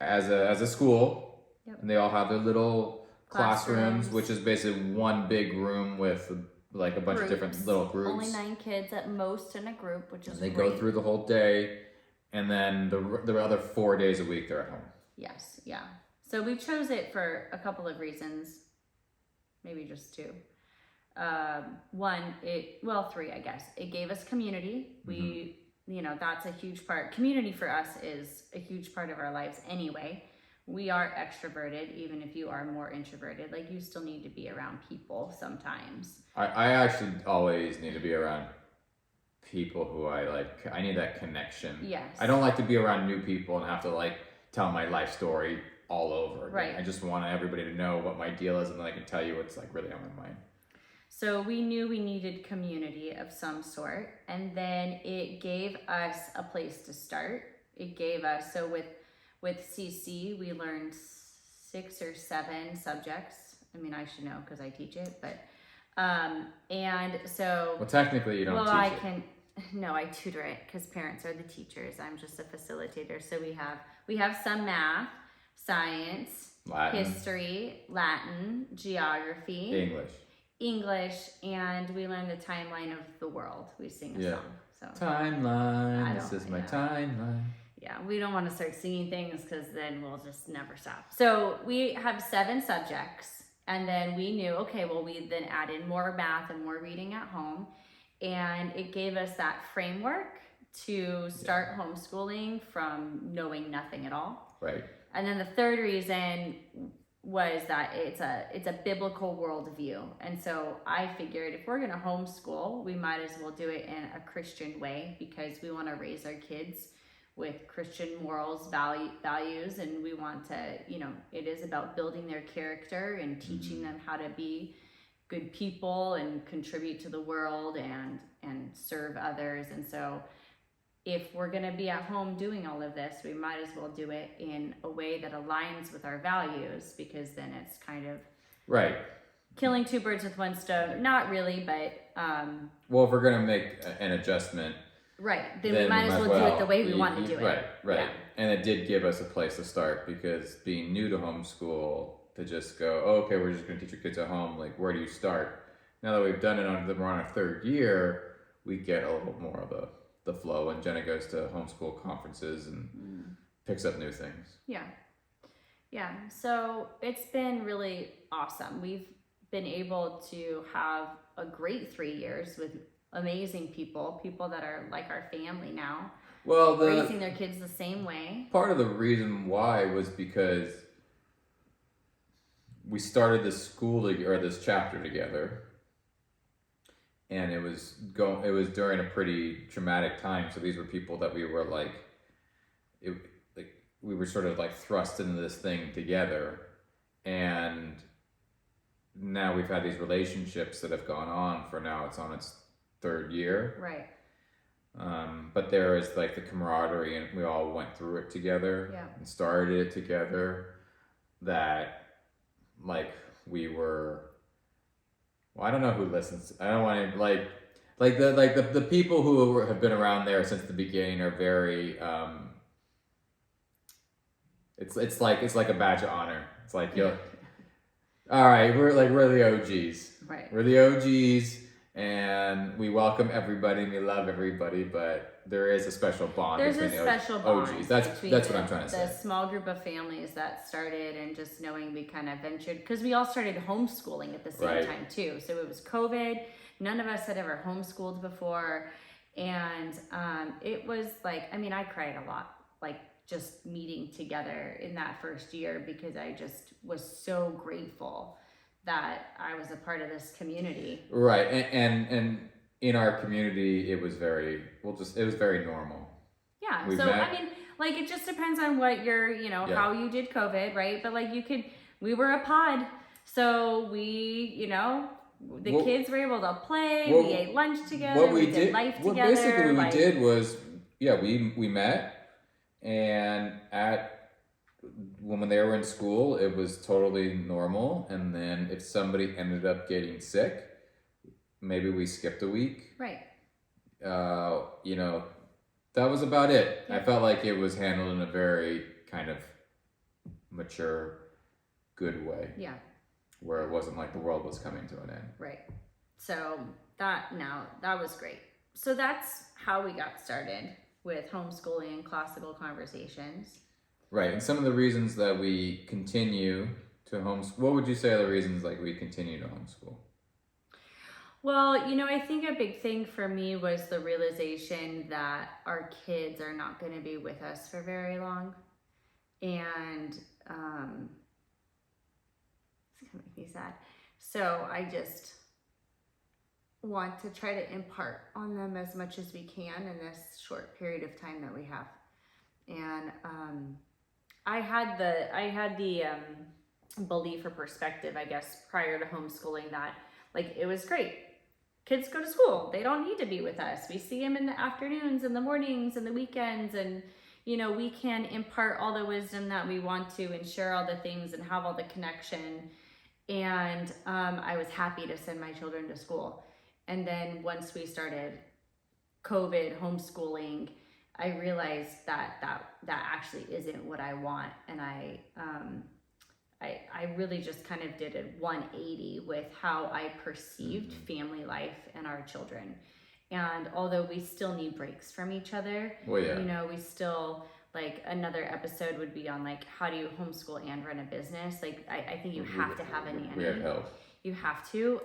[SPEAKER 1] as a school.
[SPEAKER 2] Yep.
[SPEAKER 1] And they all have their little classrooms,
[SPEAKER 2] Classrooms.
[SPEAKER 1] which is basically one big room with like a bunch of different little groups.
[SPEAKER 2] Only 9 kids at most in a group, which is
[SPEAKER 1] And they
[SPEAKER 2] great.
[SPEAKER 1] go through the whole day, and then the other 4 days a week they're at home.
[SPEAKER 2] Yes, yeah. So we chose it for a couple of reasons, maybe just 2. One, 3, I guess. It gave us community. We, that's a huge part. Community for us is a huge part of our lives anyway. We are extroverted, even if you are more introverted. Like, you still need to be around people sometimes.
[SPEAKER 1] I actually always need to be around people who I like. I need that connection.
[SPEAKER 2] Yes.
[SPEAKER 1] I don't like to be around new people and have to like tell my life story all over again.
[SPEAKER 2] Right.
[SPEAKER 1] I just want everybody to know what my deal is, and then I can tell you what's like really on my mind.
[SPEAKER 2] So we knew we needed community of some sort, and then it gave us a place to start. It gave us, so with CC, we learned 6 or 7 subjects. I mean, I should know because I teach it, but and so.
[SPEAKER 1] Well, technically, you don't teach it.
[SPEAKER 2] No, I tutor it because parents are the teachers. I'm just a facilitator. So we have some math, science,
[SPEAKER 1] Latin,
[SPEAKER 2] history, Latin, geography, English, and we learn the timeline of the world. We sing a song. So
[SPEAKER 1] timeline. This is my timeline.
[SPEAKER 2] Yeah, we don't want to start singing things because then we'll just never stop. So we have 7 subjects, and then we knew, okay, well, we then add in more math and more reading at home, and it gave us that framework to start homeschooling from knowing nothing at all.
[SPEAKER 1] Right.
[SPEAKER 2] And then the third reason was that it's a biblical worldview. And so I figured if we're going to homeschool, we might as well do it in a Christian way, because we want to raise our kids with Christian morals, values, and we want to, it is about building their character and teaching them how to be good people and contribute to the world and serve others. And so if we're going to be at home doing all of this, we might as well do it in a way that aligns with our values, because then it's kind of
[SPEAKER 1] right,
[SPEAKER 2] killing two birds with one stone. Not really, but
[SPEAKER 1] well, if we're going to make an adjustment,
[SPEAKER 2] right, then we might as well do it the way we want to do it.
[SPEAKER 1] Right.
[SPEAKER 2] Yeah.
[SPEAKER 1] And it did give us a place to start, because being new to homeschool, to just go, oh, okay, we're just going to teach your kids at home, like, where do you start? Now that we've done it we're on our third year, we get a little more of the flow, and Jenna goes to homeschool conferences and picks up new things.
[SPEAKER 2] Yeah, so it's been really awesome. We've been able to have a great 3 years with amazing people that are like our family now.
[SPEAKER 1] Well,
[SPEAKER 2] raising their kids the same way.
[SPEAKER 1] Part of the reason why was because we started this this chapter together, and it was during a pretty traumatic time. So these were people that we were we were sort of like thrust into this thing together, and now we've had these relationships that have gone on for now. It's on its third year.
[SPEAKER 2] Right.
[SPEAKER 1] But there is like the camaraderie, and we all went through it together and started it together, that like we were, well, I don't know who listens. I don't want to the people who have been around there since the beginning are very, it's like a badge of honor. It's like, all right, we're the OGs.
[SPEAKER 2] Right.
[SPEAKER 1] We're the OGs, and we welcome everybody and we love everybody, but there is a special bond.
[SPEAKER 2] There's
[SPEAKER 1] between
[SPEAKER 2] a special bond.
[SPEAKER 1] OGs. That's what I'm trying to say.
[SPEAKER 2] The small group of families that started, and just knowing we kind of ventured, because we all started homeschooling at the same time too. So it was COVID. None of us had ever homeschooled before. And it was like, I cried a lot, like just meeting together in that first year, because I just was so grateful that I was a part of this community.
[SPEAKER 1] Right. And in our community, it was very normal.
[SPEAKER 2] Yeah. It just depends on what your, how you did COVID, right? But we were a pod. So we, the kids were able to play, we ate lunch together, we did life together.
[SPEAKER 1] Basically what we did was, we met, and when they were in school, it was totally normal. And then if somebody ended up getting sick, maybe we skipped a week.
[SPEAKER 2] Right.
[SPEAKER 1] That was about it. Yeah. I felt like it was handled in a very kind of mature, good way.
[SPEAKER 2] Yeah.
[SPEAKER 1] Where it wasn't like the world was coming to an end.
[SPEAKER 2] Right. So that was great. So that's how we got started with homeschooling and classical conversations.
[SPEAKER 1] Right. And some of the reasons that we continue to homeschool, what would you say are the reasons we continue to homeschool?
[SPEAKER 2] Well, I think a big thing for me was the realization that our kids are not going to be with us for very long. And it's going to make me sad. So I just want to try to impart on them as much as we can in this short period of time that we have. And I had the belief or perspective, I guess, prior to homeschooling, that it was great. Kids go to school. They don't need to be with us. We see them in the afternoons and the mornings and the weekends, and we can impart all the wisdom that we want to and share all the things and have all the connection. And I was happy to send my children to school. And then once we started COVID homeschooling, I realized that actually isn't what I want. And I really just kind of did a 180 with how I perceived family life and our children. And although we still need breaks from each other,
[SPEAKER 1] well, yeah.
[SPEAKER 2] We still like another episode would be on like how do you homeschool and run a business. Like I think you have to have a nanny.
[SPEAKER 1] We have help.
[SPEAKER 2] You have to.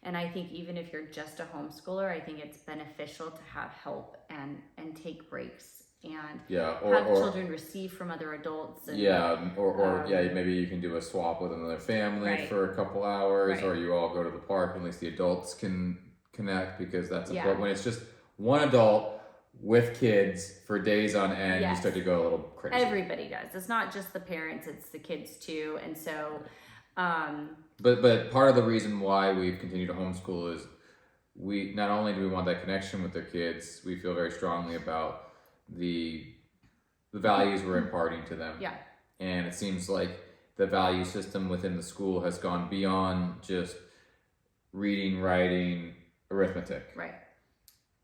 [SPEAKER 2] And I think even if you're just a homeschooler, I think it's beneficial to have help and take breaks and have children receive from other adults. And,
[SPEAKER 1] maybe you can do a swap with another family for a couple hours, or you all go to the park. At least the adults can connect, because that's important. When it's just one adult with kids for days on end, you start to go a little crazy.
[SPEAKER 2] Everybody does. It's not just the parents; it's the kids too. And so,
[SPEAKER 1] but part of the reason why we've continued to homeschool is we not only do we want that connection with their kids, we feel very strongly about the values we're imparting to them.
[SPEAKER 2] Yeah.
[SPEAKER 1] And it seems like the value system within the school has gone beyond just reading, writing, arithmetic.
[SPEAKER 2] Right.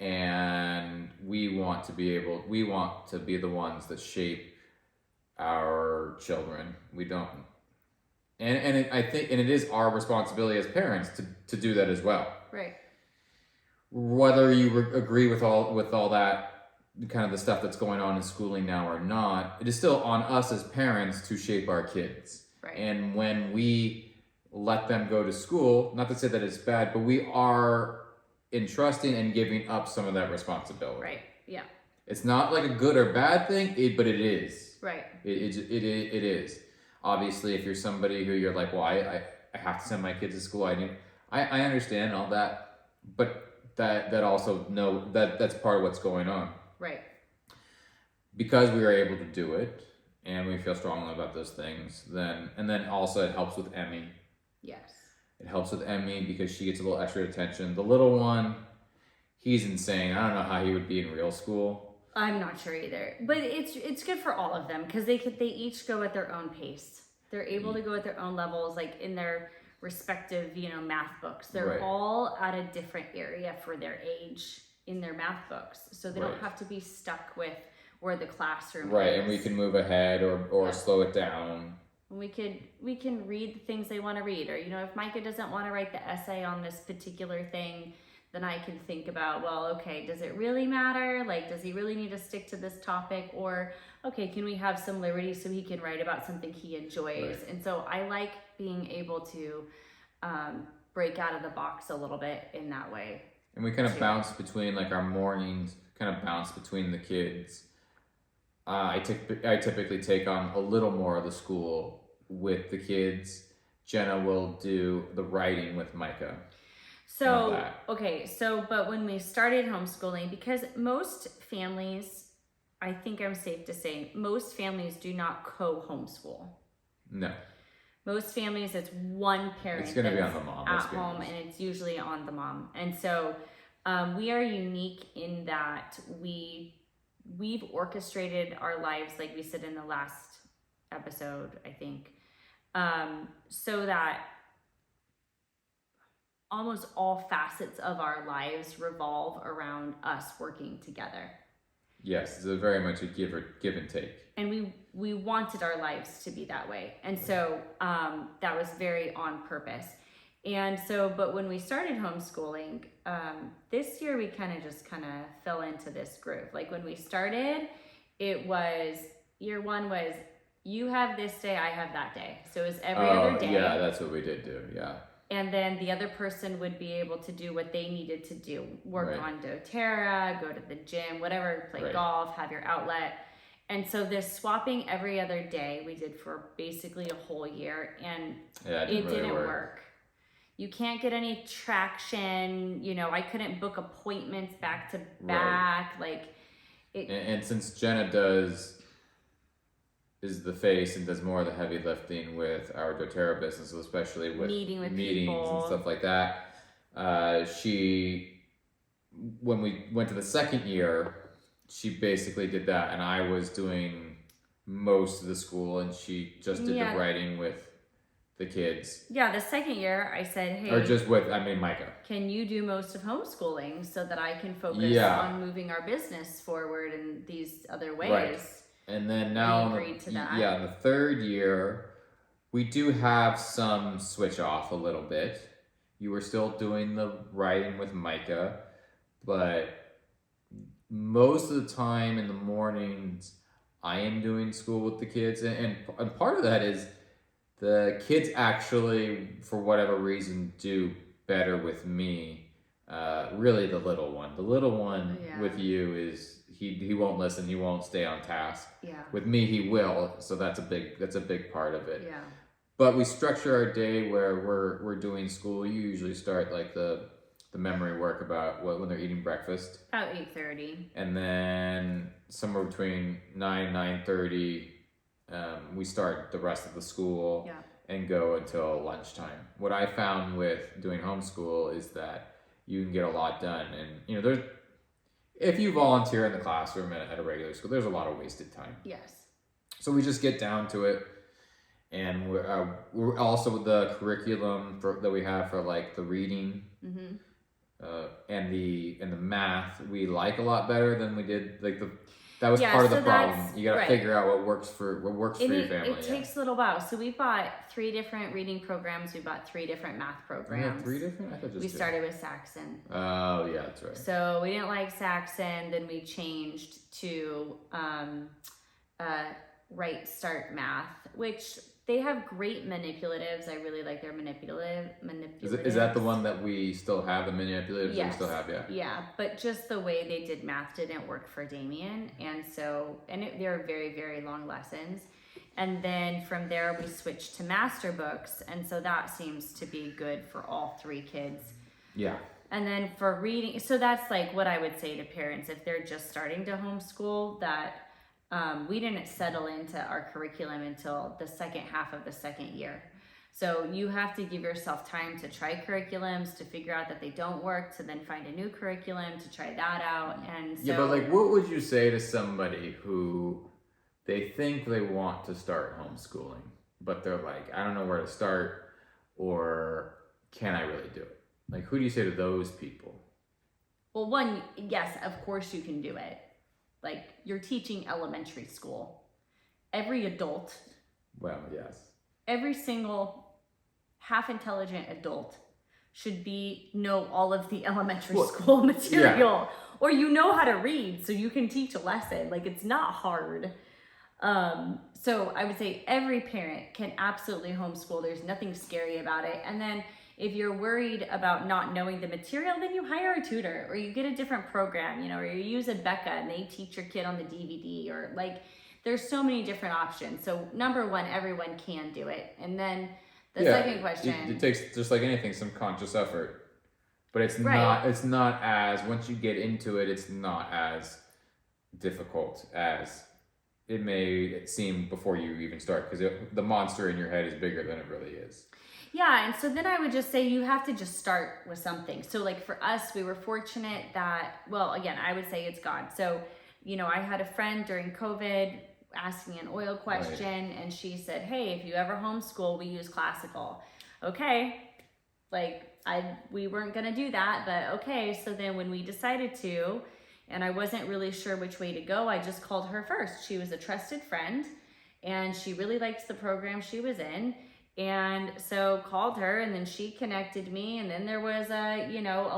[SPEAKER 1] And we want to be the ones that shape our children. We don't, I think it is our responsibility as parents to do that as well.
[SPEAKER 2] Right.
[SPEAKER 1] Whether you agree with all that kind of the stuff that's going on in schooling now or not, it is still on us as parents to shape our kids.
[SPEAKER 2] Right.
[SPEAKER 1] And when we let them go to school, not to say that it's bad, but we are entrusting and giving up some of that responsibility.
[SPEAKER 2] Right. Yeah.
[SPEAKER 1] It's not like a good or bad thing, but it is.
[SPEAKER 2] Right.
[SPEAKER 1] It is. Obviously, if you're somebody who you're like, well, I have to send my kids to school, I understand all that, but that also that's part of what's going on.
[SPEAKER 2] Right.
[SPEAKER 1] Because we are able to do it and we feel strongly about those things, then also it helps with Emmy.
[SPEAKER 2] Yes.
[SPEAKER 1] It helps with Emmy because she gets a little extra attention. The little one, he's insane. I don't know how he would be in real school.
[SPEAKER 2] I'm not sure either, but it's good for all of them because they each go at their own pace. They're able to go at their own levels, like in their respective, math books. They're all at a different area for their age in their math books, so they don't have to be stuck with where the classroom is.
[SPEAKER 1] And we can move ahead or slow it down.
[SPEAKER 2] We can read the things they want to read, or if Micah doesn't want to write the essay on this particular thing, then I can think about, well, okay, does it really matter? Like, does he really need to stick to this topic? Or, okay, can we have some liberty so he can write about something he enjoys? Right. And so I like being able to break out of the box a little bit in that way.
[SPEAKER 1] And we kind of bounce between, like, our mornings, kind of bounce between the kids. I typically take on a little more of the school with the kids. Jenna will do the writing with Micah.
[SPEAKER 2] But when we started homeschooling, because most families, I think I'm safe to say, most families do not co-homeschool.
[SPEAKER 1] No.
[SPEAKER 2] Most families, it's one parent
[SPEAKER 1] it's gonna be on the mom,
[SPEAKER 2] at home, and it's usually on the mom. And so we are unique in that we've orchestrated our lives, like we said in the last episode, I think, so that almost all facets of our lives revolve around us working together.
[SPEAKER 1] Yes, it's very much a give and take. And
[SPEAKER 2] we wanted our lives to be that way. And so that was very on purpose. And so, but when we started homeschooling, this year we kind of fell into this groove. Like when we started, it was, year one was, you have this day, I have that day. So it was every other day.
[SPEAKER 1] Yeah, that's what we did do, yeah.
[SPEAKER 2] And then the other person would be able to do what they needed to do. Work on doTERRA, go to the gym, whatever, play golf, have your outlet. And so this swapping every other day we did for basically a whole year, and it didn't work. You can't get any traction. I couldn't book appointments back to back.
[SPEAKER 1] And since Jenna is the face and does more of the heavy lifting with our doTERRA business, especially with meetings
[SPEAKER 2] people
[SPEAKER 1] and stuff like that. When we went to the second year, she basically did that, and I was doing most of the school, and she just did the writing with the kids.
[SPEAKER 2] Yeah, the second year I said, hey.
[SPEAKER 1] Or just Micah.
[SPEAKER 2] Can you do most of homeschooling so that I can focus on moving our business forward in these other ways? Right.
[SPEAKER 1] And then now,
[SPEAKER 2] agreed to that.
[SPEAKER 1] In the third year, we do have some switch off a little bit. You were still doing the writing with Micah, but most of the time in the mornings, I am doing school with the kids, and part of that is the kids actually, for whatever reason, do better with me. Really, the little one. The little one
[SPEAKER 2] Yeah.
[SPEAKER 1] with you is he won't listen. He won't stay on task.
[SPEAKER 2] Yeah.
[SPEAKER 1] With me, he will. So that's a big part of it.
[SPEAKER 2] Yeah.
[SPEAKER 1] But we structure our day where we're doing school. You usually start like the memory work about when they're eating breakfast.
[SPEAKER 2] About 8:30.
[SPEAKER 1] And then somewhere between 9:30, we start the rest of the school.
[SPEAKER 2] Yeah.
[SPEAKER 1] And go until lunchtime. What I found with doing homeschool is that you can get a lot done, and there's if you volunteer in the classroom at a regular school, there's a lot of wasted time.
[SPEAKER 2] Yes.
[SPEAKER 1] So we just get down to it, and we're also with the curriculum that we have for like the reading.
[SPEAKER 2] Mm-hmm.
[SPEAKER 1] And the math we like a lot better than we did like that was
[SPEAKER 2] Yeah,
[SPEAKER 1] part of
[SPEAKER 2] so
[SPEAKER 1] the problem.
[SPEAKER 2] that's-
[SPEAKER 1] You got to
[SPEAKER 2] right.
[SPEAKER 1] figure out what works for your family.
[SPEAKER 2] It takes a little while. So we bought 3 different reading programs. We bought 3 different math
[SPEAKER 1] We
[SPEAKER 2] programs.
[SPEAKER 1] have 3 different. I thought just
[SPEAKER 2] We
[SPEAKER 1] 2.
[SPEAKER 2] started with Saxon.
[SPEAKER 1] Oh yeah, that's right.
[SPEAKER 2] So we didn't like Saxon. Then we changed to Right Start Math, which they have great manipulatives. I really like their manipulatives.
[SPEAKER 1] Is that the one that we still have, the manipulatives that we still have? Yeah.
[SPEAKER 2] Yeah, but just the way they did math didn't work for Damien. And so, they were very, very long lessons. And then from there, we switched to master books. And so that seems to be good for all 3 kids.
[SPEAKER 1] Yeah.
[SPEAKER 2] And then for reading, so that's like what I would say to parents if they're just starting to homeschool, that we didn't settle into our curriculum until the second half of the second year. So you have to give yourself time to try curriculums, to figure out that they don't work, to then find a new curriculum, to try that out. And so,
[SPEAKER 1] Yeah, but like, what would you say to somebody who they think they want to start homeschooling, but they're like, I don't know where to start, or can I really do it? Like, who do you say to those people?
[SPEAKER 2] well, one, yes, of course you can do it. Like, you're teaching elementary school. Every adult,
[SPEAKER 1] Well, yes.
[SPEAKER 2] every single half-intelligent adult should know all of the elementary school material. Or you know how to read, so you can teach a lesson. Like, it's not hard. So I would say every parent can absolutely homeschool. There's nothing scary about it. And then if you're worried about not knowing the material, then you hire a tutor or you get a different program, or you use a Becca and they teach your kid on the DVD, or like, there's so many different options. So number one, everyone can do it. And then the second question.
[SPEAKER 1] It takes, just like anything, some conscious effort. But it's
[SPEAKER 2] Right.
[SPEAKER 1] not as, once you get into it, it's not as difficult as it may seem before you even start, because the monster in your head is bigger than it really is.
[SPEAKER 2] Yeah, and so then I would just say you have to just start with something. So like for us, we were fortunate that, well, again, I would say it's God. So, I had a friend during COVID ask me an oil question, and she said, hey, if you ever homeschool, we use classical. Okay, we weren't gonna do that, but okay. So then when we decided to, and I wasn't really sure which way to go, I just called her first. She was a trusted friend, and she really liked the program she was in. And so called her, and then she connected me, and then there was a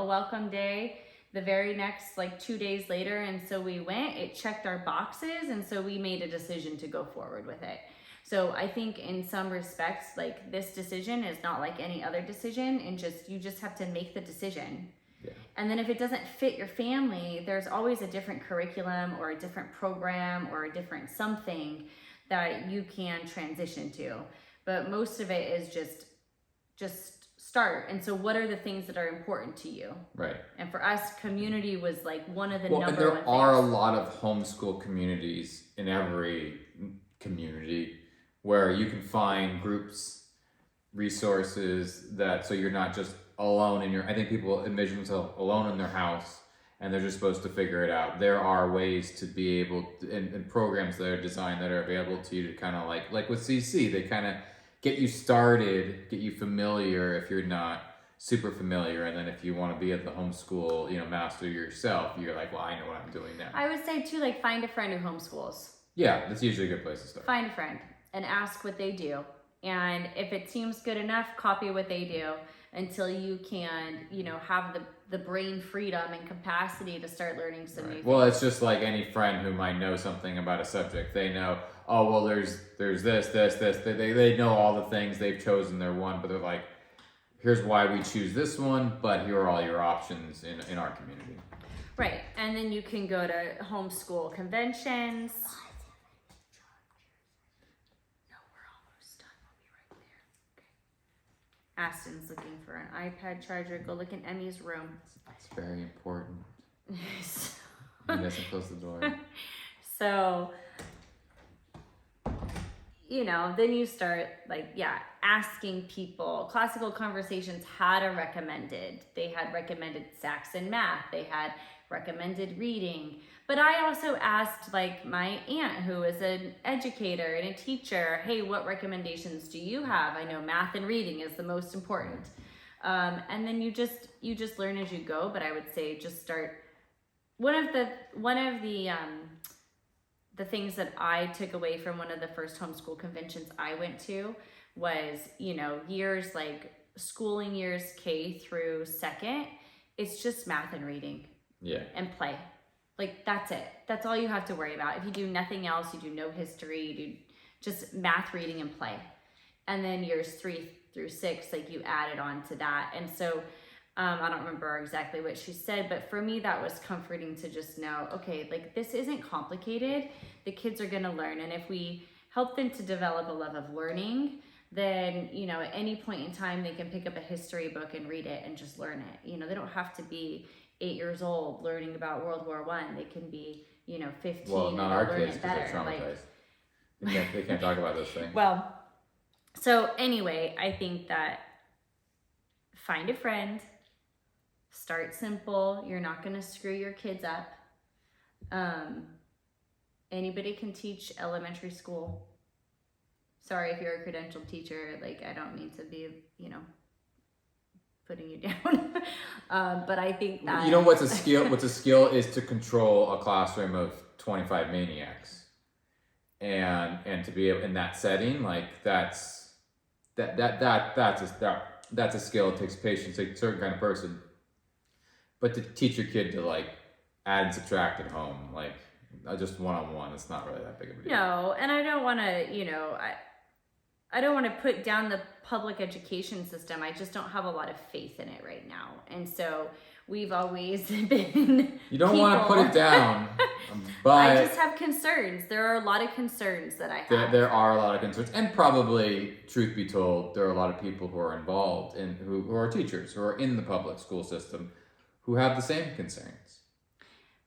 [SPEAKER 2] welcome day the very next 2 days later. And so we went, it checked our boxes. And so we made a decision to go forward with it. So I think in some respects, this decision is not like any other decision, and you just have to make the decision.
[SPEAKER 1] Yeah.
[SPEAKER 2] And then if it doesn't fit your family, there's always a different curriculum or a different program or a different something that you can transition to. But most of it is just start. And so what are the things that are important to you?
[SPEAKER 1] Right.
[SPEAKER 2] And for us, community was one of the
[SPEAKER 1] and
[SPEAKER 2] number
[SPEAKER 1] there
[SPEAKER 2] one things.
[SPEAKER 1] are a lot of homeschool communities in every community where you can find groups, resources so you're not just alone I think people envision themselves alone in their house and they're just supposed to figure it out. There are ways to be able to, and programs that are designed that are available to you to kind of like with CC, they kind of get you started, get you familiar if you're not super familiar, and then if you want to be at the homeschool, master yourself, you're like, well, I know what I'm doing now.
[SPEAKER 2] I would say too, find a friend who homeschools.
[SPEAKER 1] Yeah, that's usually a good place to start.
[SPEAKER 2] Find a friend and ask what they do. And if it seems good enough, copy what they do until you can, have the brain freedom and capacity to start learning some new things.
[SPEAKER 1] Well, it's just like any friend who might know something about a subject. They know, oh, well, there's this. They know all the things. They've chosen their one, but they're like, here's why we choose this one, but here are all your options in our community.
[SPEAKER 2] Right. And then you can go to homeschool conventions. No, we're almost done. We'll be right there. Okay. Aston's looking for an iPad charger. Go look in Emmy's room.
[SPEAKER 1] It's very important. He doesn't close the door.
[SPEAKER 2] So, then you start asking people. Classical Conversations had a recommended. They had recommended Saxon math. They had recommended reading. But I also asked my aunt, who is an educator and a teacher, hey, what recommendations do you have? I know math and reading is the most important. And then you just learn as you go. But I would say just start. One of the things that I took away from one of the first homeschool conventions I went to was, years schooling years K through second, it's just math and reading.
[SPEAKER 1] Yeah.
[SPEAKER 2] And play. That's it. That's all you have to worry about. If you do nothing else, you do no history, you do just math, reading, and play. And then years 3 through 6, you added on to that. And so I don't remember exactly what she said, but for me, that was comforting to just know, okay, this isn't complicated. The kids are going to learn. And if we help them to develop a love of learning, then, at any point in time, they can pick up a history book and read it and just learn it. They don't have to be 8 years old learning about World War I. They can be, 15
[SPEAKER 1] well, not our
[SPEAKER 2] learn
[SPEAKER 1] kids,
[SPEAKER 2] it
[SPEAKER 1] because
[SPEAKER 2] better.
[SPEAKER 1] they're traumatized. They can't talk about those things.
[SPEAKER 2] Well, so anyway, I think that find a friend. Start simple. You're not going to screw your kids up. Anybody can teach elementary school. Sorry if you're a credentialed teacher. I don't mean to be, putting you down. But I think that...
[SPEAKER 1] what's a skill? What's a skill is to control a classroom of 25 maniacs. And to be able, in that setting, that's a skill. It takes patience, a certain kind of person. But to teach your kid to add and subtract at home, just one-on-one, it's not really that big of a deal.
[SPEAKER 2] No, and I don't want to, I don't want to put down the public education system. I just don't have a lot of faith in it right now. And so we've always been
[SPEAKER 1] You don't want to put it down, but
[SPEAKER 2] I just have concerns. There are a lot of concerns that I have.
[SPEAKER 1] There are a lot of concerns. And probably, truth be told, there are a lot of people who are involved in who are teachers, who are in the public school system, who have the same concerns.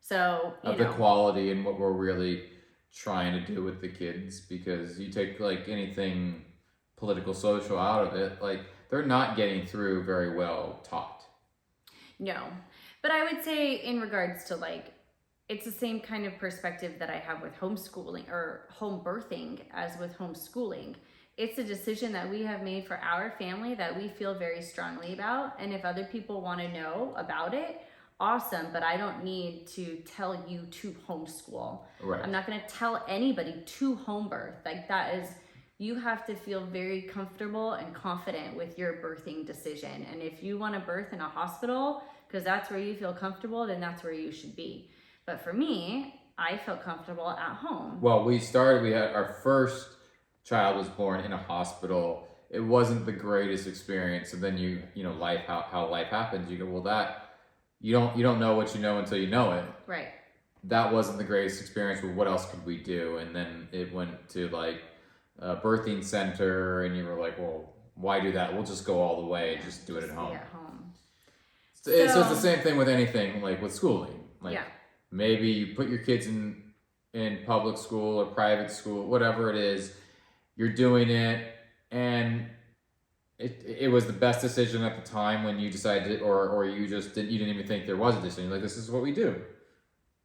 [SPEAKER 2] So,
[SPEAKER 1] of the quality and what we're really trying to do with the kids, because you take anything political, social out of it, they're not getting through very well taught.
[SPEAKER 2] No, but I would say in regards to it's the same kind of perspective that I have with homeschooling or home birthing as with homeschooling. It's a decision that we have made for our family that we feel very strongly about. And if other people want to know about it, awesome. But I don't need to tell you to homeschool.
[SPEAKER 1] Right.
[SPEAKER 2] I'm not going to tell anybody to home birth. That is, you have to feel very comfortable and confident with your birthing decision. And if you want to birth in a hospital, because that's where you feel comfortable, then that's where you should be. But for me, I felt comfortable at home.
[SPEAKER 1] Well, we had our first child was born in a hospital. It wasn't the greatest experience. And then how life happens. You go, well, that you don't know what you know until you know it.
[SPEAKER 2] Right.
[SPEAKER 1] That wasn't the greatest experience. Well, what else could we do? And then it went to a birthing center, and you were like, well, why do that? We'll just go all the way. Just do it at home.
[SPEAKER 2] At home.
[SPEAKER 1] So it's the same thing with anything, with schooling. Maybe you put your kids in public school or private school, whatever it is. You're doing it, and it was the best decision at the time when you decided, or you didn't even think there was a decision. This is what we do.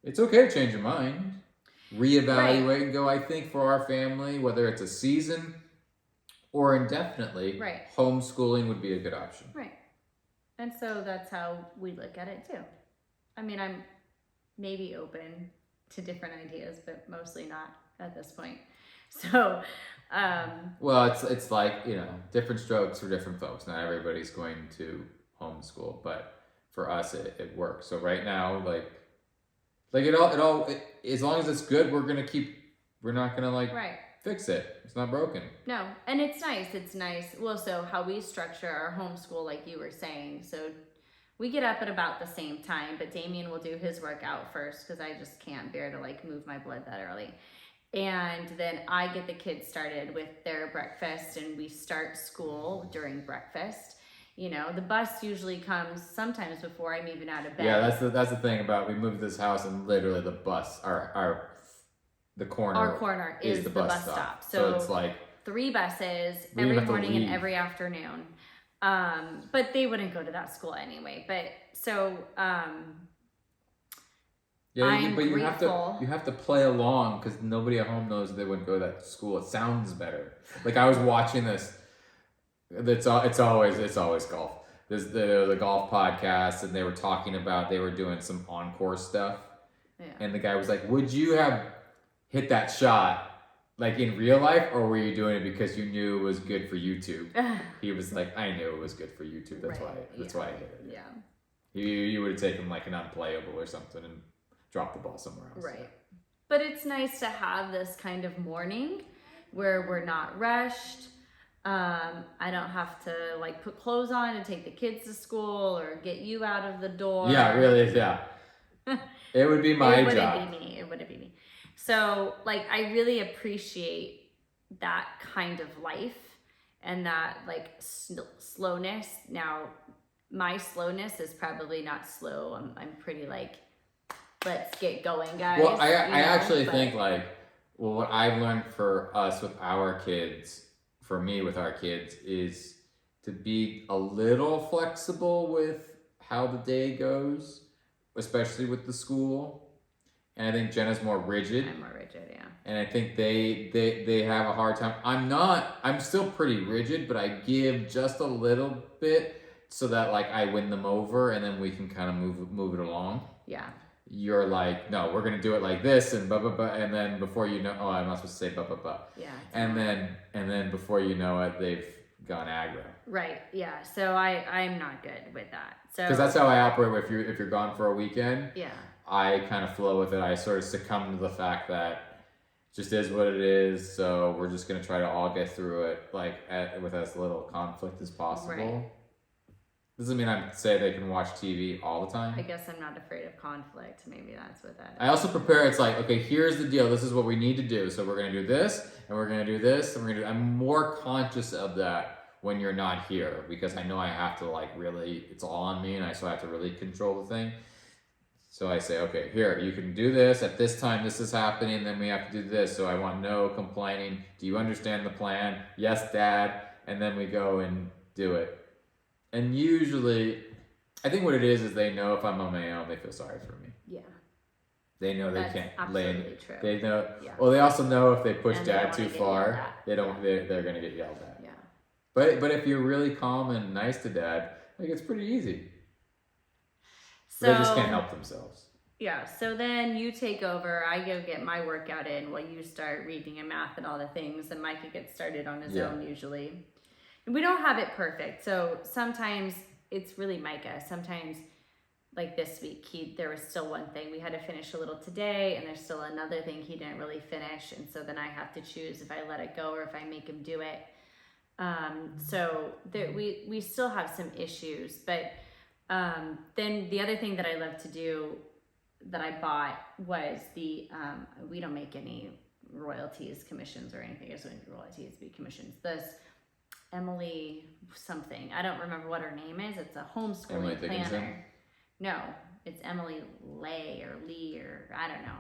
[SPEAKER 1] It's okay to change your mind, reevaluate, right, and go. I think for our family, whether it's a season or indefinitely,
[SPEAKER 2] right,
[SPEAKER 1] homeschooling would be a good option.
[SPEAKER 2] Right, and so that's how we look at it too. I mean, I'm maybe open to different ideas, but mostly not at this point. So.
[SPEAKER 1] Well, it's different strokes for different folks. Not everybody's going to homeschool, but for us, it works. So right now, like as long as it's good, we're not gonna like
[SPEAKER 2] Right.
[SPEAKER 1] fix it. It's not broken.
[SPEAKER 2] No, and it's nice. It's nice. Well, so how we structure our homeschool, like you were saying, so we get up at about the same time, but Damien will do his workout first because I just can't bear to like move my blood that early. And then I get the kids started with their breakfast, and we start school during breakfast. You know, the bus usually comes sometimes before I'm even out of bed.
[SPEAKER 1] Yeah, that's the thing about we moved to this house and literally the bus, our corner
[SPEAKER 2] is the bus stop. So
[SPEAKER 1] it's like
[SPEAKER 2] 3 buses
[SPEAKER 1] we even
[SPEAKER 2] every
[SPEAKER 1] have to
[SPEAKER 2] morning and
[SPEAKER 1] leave.
[SPEAKER 2] every afternoon. But they wouldn't go to that school anyway. But so I'm
[SPEAKER 1] but
[SPEAKER 2] grateful.
[SPEAKER 1] you have to play along because nobody at home knows they wouldn't go to that school. It sounds better. Like I was watching this. It's always golf. There's the golf podcast, and they were talking about they were doing some encore stuff, and the guy was like, "Would you have hit that shot like in real life, or were you doing it because you knew it was good for YouTube?" He was like, "I knew it was good for YouTube. That's why I hit it." Yeah. You would have taken like an unplayable or something and dropped the ball somewhere else.
[SPEAKER 2] Right. But it's nice to have this kind of morning where we're not rushed. I don't have to like put clothes on and take the kids to school or get you out of the door.
[SPEAKER 1] Yeah, really, yeah. It would be my job.
[SPEAKER 2] It wouldn't be me. So like I really appreciate that kind of life and that like slowness. Now my slowness is probably not slow. I'm pretty like, let's get going, guys.
[SPEAKER 1] Well, I actually think like, well, what I've learned for us with our kids, for me with our kids, is to be a little flexible with how the day goes, especially with the school. And I think Jenna's more rigid.
[SPEAKER 2] I'm more rigid, yeah.
[SPEAKER 1] And I think they have a hard time. I'm still pretty rigid, but I give just a little bit so that like I win them over, and then we can kind of move it along.
[SPEAKER 2] Yeah.
[SPEAKER 1] You're like, no, we're gonna do it like this, and blah blah blah, and then before you know, oh, I'm not supposed to say blah blah blah.
[SPEAKER 2] Yeah.
[SPEAKER 1] And then before you know it, they've gone aggro.
[SPEAKER 2] Right. Yeah. So I'm not good with that. So
[SPEAKER 1] because that's how I operate. If you're gone for a weekend,
[SPEAKER 2] yeah,
[SPEAKER 1] I kind of flow with it. I sort of succumb to the fact that it just is what it is. So we're just gonna try to all get through it with as little conflict as possible.
[SPEAKER 2] Right.
[SPEAKER 1] Doesn't mean I say they can watch TV all the time.
[SPEAKER 2] I guess I'm not afraid of conflict. Maybe that's what that is.
[SPEAKER 1] I also prepare. It's like, okay, here's the deal. This is what we need to do. So we're going to do this, and we're going to do this, and we're going to I'm more conscious of that when you're not here, because I know I have to like really, it's all on me, and I have to really control the thing. So I say, okay, here, you can do this. At this time, this is happening. Then we have to do this. So I want no complaining. Do you understand the plan? Yes, Dad. And then we go and do it. And usually, I think what it is they know if I'm on my own, they feel sorry for me.
[SPEAKER 2] Yeah.
[SPEAKER 1] They know
[SPEAKER 2] That's
[SPEAKER 1] they can't
[SPEAKER 2] absolutely true.
[SPEAKER 1] They know.
[SPEAKER 2] Yeah.
[SPEAKER 1] Well, they also know if they push
[SPEAKER 2] And they
[SPEAKER 1] Dad
[SPEAKER 2] don't
[SPEAKER 1] too
[SPEAKER 2] wanna get
[SPEAKER 1] far,
[SPEAKER 2] yelled at.
[SPEAKER 1] they don't. They're gonna get yelled at.
[SPEAKER 2] Yeah.
[SPEAKER 1] But if you're really calm and nice to Dad, like it's pretty easy.
[SPEAKER 2] So
[SPEAKER 1] They just can't help themselves.
[SPEAKER 2] yeah. So then you take over. I go get my workout in while you start reading and math and all the things, and Micah gets started on his own usually. And we don't have it perfect, so sometimes it's really Micah. Sometimes, like this week, there was still one thing we had to finish a little today, and there's still another thing he didn't really finish, and so then I have to choose if I let it go or if I make him do it. So there, we still have some issues, but then the other thing that I love to do that I bought was we don't make any royalties, commissions, or anything. It's going to be royalties, be commissions. This Emily something. I don't remember what her name is. It's a homeschooling planner. No, it's Emily Lay or Lee or I don't know.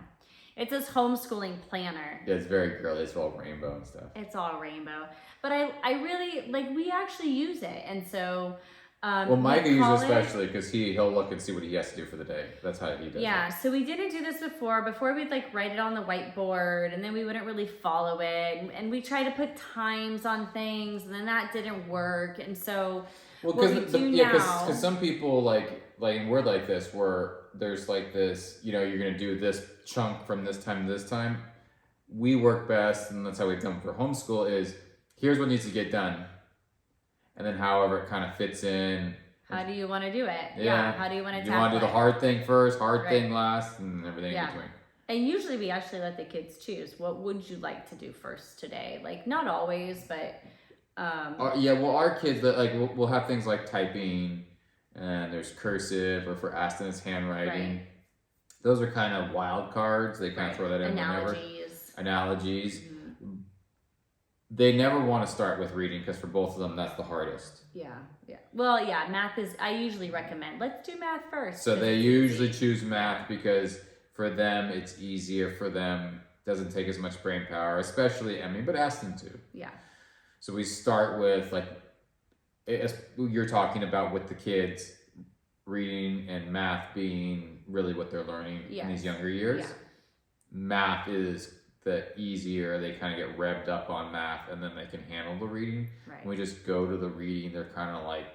[SPEAKER 2] It's this homeschooling planner.
[SPEAKER 1] Yeah, it's very girly. It's all rainbow and stuff.
[SPEAKER 2] It's all rainbow. But I really, like, we actually use it. And so...
[SPEAKER 1] well, Micah uses it especially because he'll look and see what he has to do for the day. That's how he does
[SPEAKER 2] yeah,
[SPEAKER 1] it.
[SPEAKER 2] So we didn't do this before. Before we'd like write it on the whiteboard and then we wouldn't really follow it. And we try to put times on things and then that didn't work. And so
[SPEAKER 1] because some people like and we're like this where there's like this, you're gonna do this chunk from this time to this time. We work best, and that's how we've done for homeschool, is here's what needs to get done. And then however it kind of fits in
[SPEAKER 2] How do you want to do it?
[SPEAKER 1] Yeah.
[SPEAKER 2] How do you want to
[SPEAKER 1] tackle it? You want to do the hard thing first, hard thing last, and everything in between.
[SPEAKER 2] And usually we actually let the kids choose. What would you like to do first today? Like, not always, but...
[SPEAKER 1] well, our kids, like, we'll have things like typing, and there's cursive, or for Aston's handwriting. Right. Those are kind of wild cards. They kind of throw that in whenever. Analogies. Mm-hmm. They never want to start with reading, because for both of them, that's the hardest.
[SPEAKER 2] Yeah. Well, math is, I usually recommend, let's do math first.
[SPEAKER 1] So they usually choose math because for them, it's easier for them, doesn't take as much brain power, especially Emmy, but Aston too.
[SPEAKER 2] Yeah. So
[SPEAKER 1] we start with, like, as you're talking about with the kids, reading and math being really what they're learning in these younger years. Yeah. Math is the easier, they kind of get revved up on math, and then they can handle the reading. Right. When we just go to the reading, they're kind of like,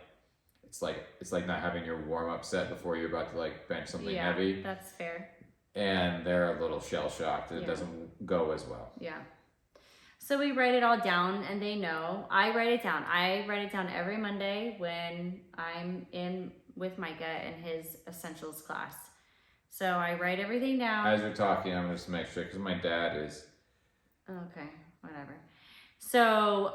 [SPEAKER 1] it's like not having your warm-up set before you're about to, like, bench something heavy.
[SPEAKER 2] That's fair.
[SPEAKER 1] And they're a little shell-shocked. It doesn't go as well.
[SPEAKER 2] Yeah. So we write it all down, and they know. I write it down. I write it down every Monday when I'm in with Micah in his essentials class. So I write everything down.
[SPEAKER 1] As you're talking, I'm just to make sure, because my dad is...
[SPEAKER 2] Okay, whatever. So,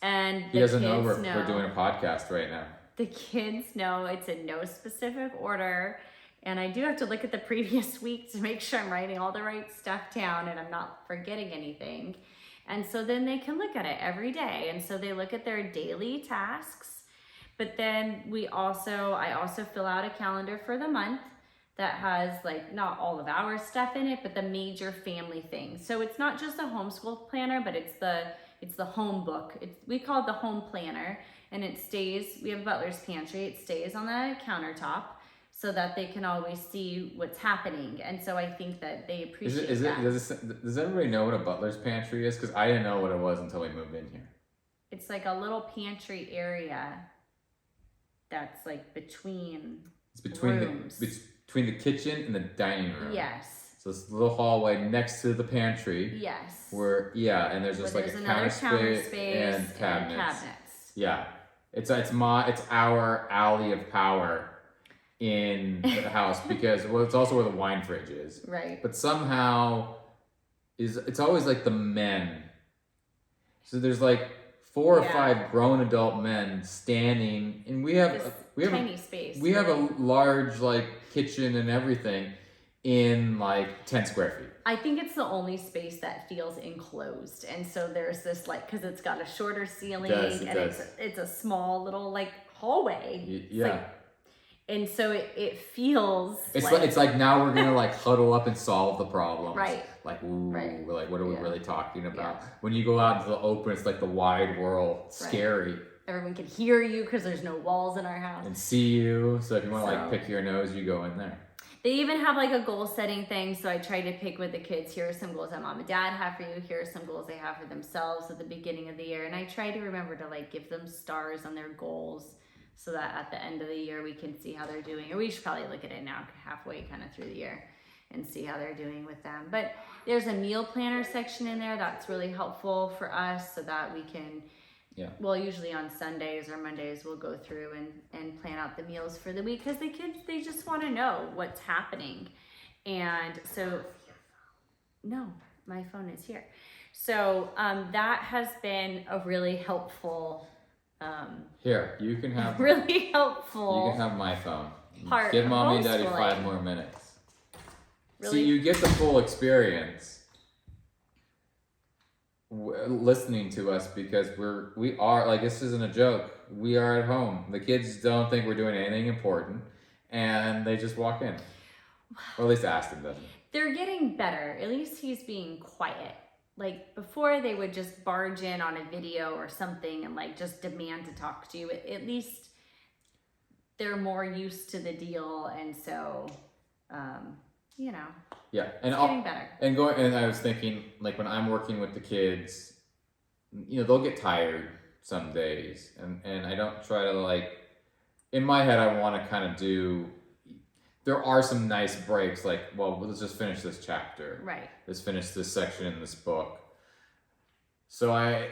[SPEAKER 2] and
[SPEAKER 1] he doesn't know we're doing a podcast right now.
[SPEAKER 2] The kids know it's in no specific order. And I do have to look at the previous week to make sure I'm writing all the right stuff down and I'm not forgetting anything. And so then they can look at it every day. And so they look at their daily tasks. But then I also fill out a calendar for the month that has, like, not all of our stuff in it, but the major family things. So it's not just a homeschool planner, but it's the home book. We call it the home planner, and it stays, we have a butler's pantry. It stays on the countertop so that they can always see what's happening. And so I think that they appreciate that.
[SPEAKER 1] Does everybody know what a butler's pantry is? Because I didn't know what it was until we moved in here.
[SPEAKER 2] It's like a little pantry area that's, like, between rooms.
[SPEAKER 1] Between the kitchen and the dining room.
[SPEAKER 2] Yes.
[SPEAKER 1] So it's a little hallway next to the pantry.
[SPEAKER 2] Yes.
[SPEAKER 1] And there's just like a counter space and cabinets. Yeah. It's our alley of power in the house because it's also where the wine fridge is.
[SPEAKER 2] Right.
[SPEAKER 1] But somehow it's always like the men. So there's like 4 or 5 grown adult men standing, and we have
[SPEAKER 2] tiny space.
[SPEAKER 1] We have a large, like, kitchen and everything in, like, 10 square feet.
[SPEAKER 2] I think it's the only space that feels enclosed, and so there's this, like, because it's got a shorter ceiling it's a small little, like, hallway.
[SPEAKER 1] Yeah.
[SPEAKER 2] And so it feels
[SPEAKER 1] it's like now we're gonna, like, huddle up and solve the problems.
[SPEAKER 2] Right.
[SPEAKER 1] Like, we're like, what are we really talking about? Yeah. When you go out into the open, it's like the wide world, scary. Right.
[SPEAKER 2] Everyone can hear you because there's no walls in our house.
[SPEAKER 1] And see you. So if you want to, like, pick your nose, you go in there.
[SPEAKER 2] They even have, like, a goal setting thing. So I try to pick with the kids, here are some goals that mom and dad have for you. Here are some goals they have for themselves at the beginning of the year. And I try to remember to, like, give them stars on their goals so that at the end of the year we can see how they're doing. Or we should probably look at it now halfway kind of through the year and see how they're doing with them. But there's a meal planner section in there that's really helpful for us so that we can, well, usually on Sundays or Mondays we'll go through and plan out the meals for the week because the kids, they just want to know what's happening. And so, no, my phone is here. So that has been a really helpful
[SPEAKER 1] here, you can have
[SPEAKER 2] really helpful.
[SPEAKER 1] You can have my phone.
[SPEAKER 2] Part
[SPEAKER 1] Give mommy and daddy 5 more minutes.
[SPEAKER 2] Really?
[SPEAKER 1] See, you get the full experience listening to us because we are like, this isn't a joke. We are at home. The kids don't think we're doing anything important, and they just walk in. Or at least Aston doesn't.
[SPEAKER 2] They're getting better. At least he's being quiet. Like, before they would just barge in on a video or something and, like, just demand to talk to you. At least they're more used to the deal, and so, you know.
[SPEAKER 1] Yeah, and
[SPEAKER 2] it's getting better.
[SPEAKER 1] And I was thinking, like, when I'm working with the kids, you know, they'll get tired some days, and I don't try to, like, in my head, I want to kind of do. There are some nice breaks, like, well, let's just finish this chapter.
[SPEAKER 2] Right.
[SPEAKER 1] Let's finish this section in this book. So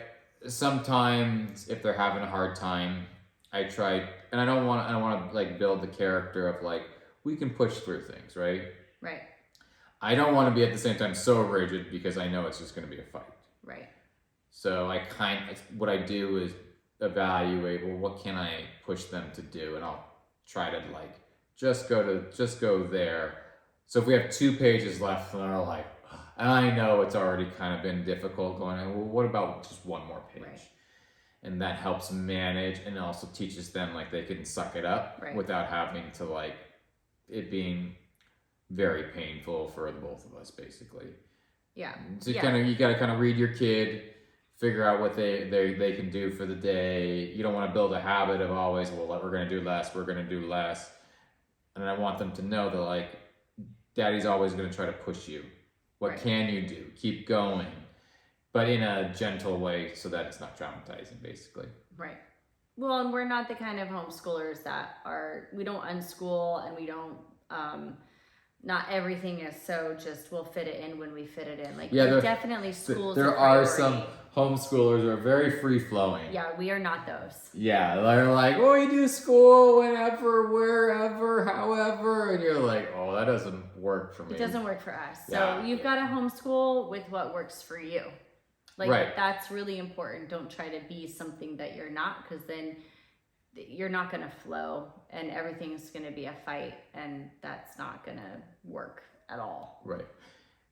[SPEAKER 1] sometimes, if they're having a hard time, I try, and I don't want to like build the character of like, we can push through things, right?
[SPEAKER 2] Right.
[SPEAKER 1] I don't want to be at the same time so rigid because I know it's just going to be a fight.
[SPEAKER 2] Right.
[SPEAKER 1] So what I do is evaluate, well, what can I push them to do? And I'll try to like, just go there. So if we have 2 pages left and they're like, and I know it's already kind of been difficult going, well, what about just 1 more page?
[SPEAKER 2] Right.
[SPEAKER 1] And that helps manage and also teaches them like they can suck it up without having to like it being very painful for the both of us, basically.
[SPEAKER 2] Yeah.
[SPEAKER 1] So you gotta kind of read your kid, figure out what they can do for the day. You don't want to build a habit of always, well, we're gonna do less. And I want them to know that like, Daddy's always gonna try to push you. What can you do? Keep going, but in a gentle way so that it's not traumatizing, basically.
[SPEAKER 2] Right. Well, and we're not the kind of homeschoolers we don't unschool, and we don't, not everything is so just we'll fit it in when we fit it in. Like, definitely schools.
[SPEAKER 1] There are some homeschoolers who are very free flowing.
[SPEAKER 2] Yeah, we are not those.
[SPEAKER 1] Yeah, they're like, oh, you do school whenever, wherever, however, and you're like, oh, that doesn't work for me.
[SPEAKER 2] It doesn't work for us. So you've got to homeschool with what works for you. Like, that's really important. Don't try to be something that you're not, because then you're not going to flow and everything's going to be a fight, and that's not going to work at all.
[SPEAKER 1] Right.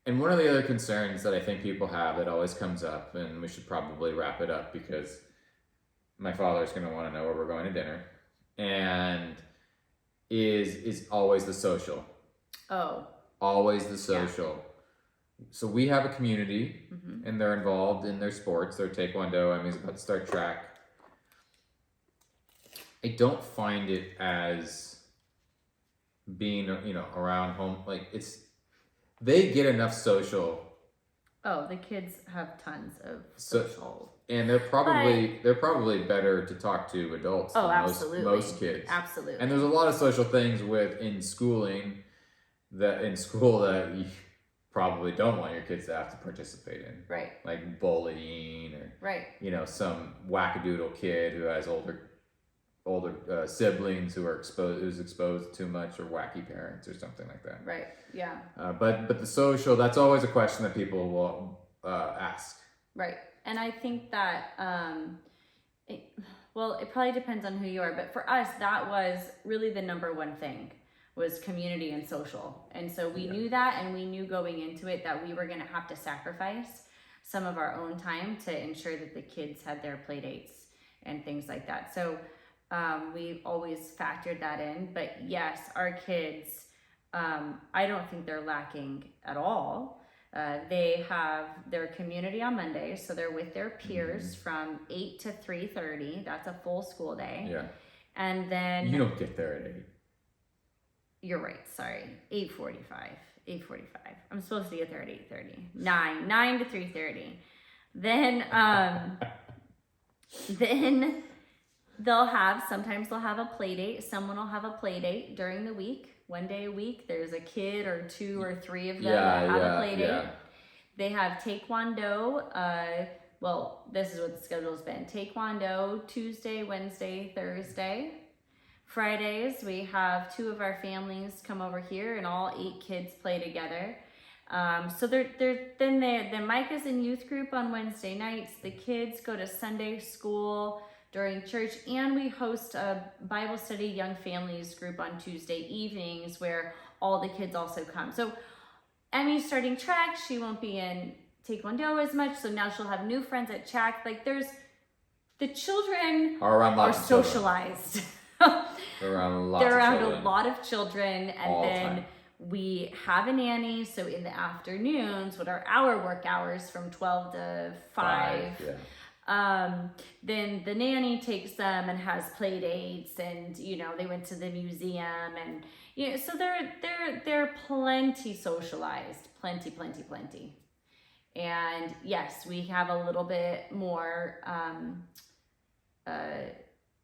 [SPEAKER 1] And one of the other concerns that I think people have that always comes up, and we should probably wrap it up because my father's going to want to know where we're going to dinner, and is always the social. Oh. Always the social. Yeah. So we have a community, and they're involved in their sports. Their taekwondo. He's about to start track. I don't find it as being, around home. Like, they get enough social.
[SPEAKER 2] Oh, the kids have tons of social.
[SPEAKER 1] And they're probably better to talk to adults than most kids.
[SPEAKER 2] Absolutely.
[SPEAKER 1] And there's a lot of social things in school that you probably don't want your kids to have to participate in.
[SPEAKER 2] Right.
[SPEAKER 1] Like bullying or some wackadoodle kid who has older siblings who's exposed too much, or wacky parents or something like that.
[SPEAKER 2] Right. Yeah.
[SPEAKER 1] But the social, that's always a question that people will ask.
[SPEAKER 2] Right. And I think that it probably depends on who you are, but for us, that was really the number one thing, was community and social. And so we knew that, and we knew going into it that we were going to have to sacrifice some of our own time to ensure that the kids had their play dates and things like that. So we've always factored that in. But yes, our kids, I don't think they're lacking at all. They have their community on Mondays, so they're with their peers from 8 to 3:30. That's a full school day.
[SPEAKER 1] Yeah.
[SPEAKER 2] And then
[SPEAKER 1] you don't get there at 8.
[SPEAKER 2] You're right. Sorry, 8:45. 8:45. I'm supposed to get there at 8:30. 9 to 3:30. Then then sometimes they'll have a play date. Someone will have a play date during the week. One day a week, there's a kid or 2 or 3 of them that have a play date. Yeah. They have taekwondo. This is what the schedule's been. Taekwondo Tuesday, Wednesday, Thursday. Fridays, we have 2 of our families come over here, and all 8 kids play together. So then Micah's in youth group on Wednesday nights. The kids go to Sunday school during church, and we host a Bible study young families group on Tuesday evenings where all the kids also come. So Emmy's starting track. She won't be in taekwondo as much, so now she'll have new friends at track. Like, the children are socialized.
[SPEAKER 1] They're around
[SPEAKER 2] a lot of children, and
[SPEAKER 1] all
[SPEAKER 2] then
[SPEAKER 1] time.
[SPEAKER 2] We have a nanny, so in the afternoons, what are our work hours from 12 to 5? Then the nanny takes them and has play dates, and they went to the museum, and so they're plenty socialized, plenty. And yes, we have a little bit more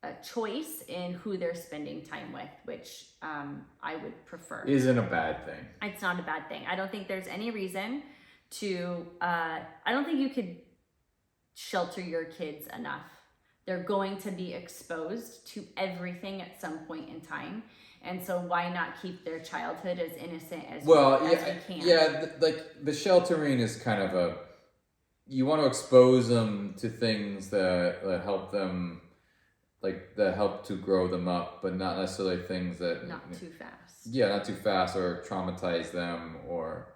[SPEAKER 2] a choice in who they're spending time with, which I would prefer.
[SPEAKER 1] Isn't a bad thing.
[SPEAKER 2] It's not a bad thing. I don't think there's any reason to, I don't think you could shelter your kids enough They're going to be exposed to everything at some point in time. And so why not keep their childhood as innocent as we can?
[SPEAKER 1] Like the sheltering is kind of you want to expose them to things that help them, like that help to grow them up, but not necessarily things that
[SPEAKER 2] not too fast.
[SPEAKER 1] Yeah, not too fast or traumatize them, or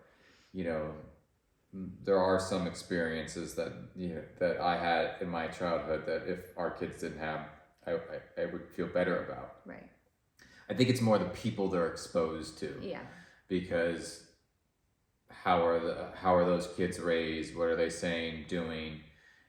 [SPEAKER 1] there are some experiences that that I had in my childhood that if our kids didn't have, I would feel better about.
[SPEAKER 2] Right.
[SPEAKER 1] I think it's more the people they're exposed to.
[SPEAKER 2] Yeah.
[SPEAKER 1] Because how are those kids raised? What are they saying, doing?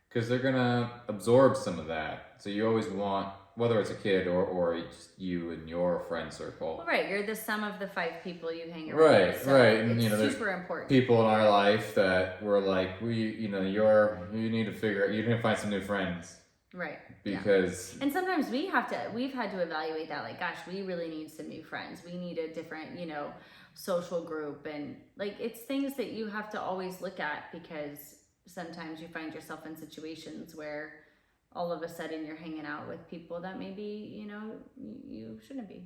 [SPEAKER 1] Because they're gonna absorb some of that. So you always want, whether it's a kid or just you and your friend circle.
[SPEAKER 2] Well, right, you're the sum of the 5 people you hang around
[SPEAKER 1] right,
[SPEAKER 2] with. So
[SPEAKER 1] right, and
[SPEAKER 2] it's super important.
[SPEAKER 1] People in our life that were like, you need to find some new friends.
[SPEAKER 2] Right.
[SPEAKER 1] Because
[SPEAKER 2] and sometimes we've had to evaluate that, like, gosh, we really need some new friends. We need a different, social group, and like it's things that you have to always look at, because sometimes you find yourself in situations where all of a sudden you're hanging out with people that maybe, you shouldn't be.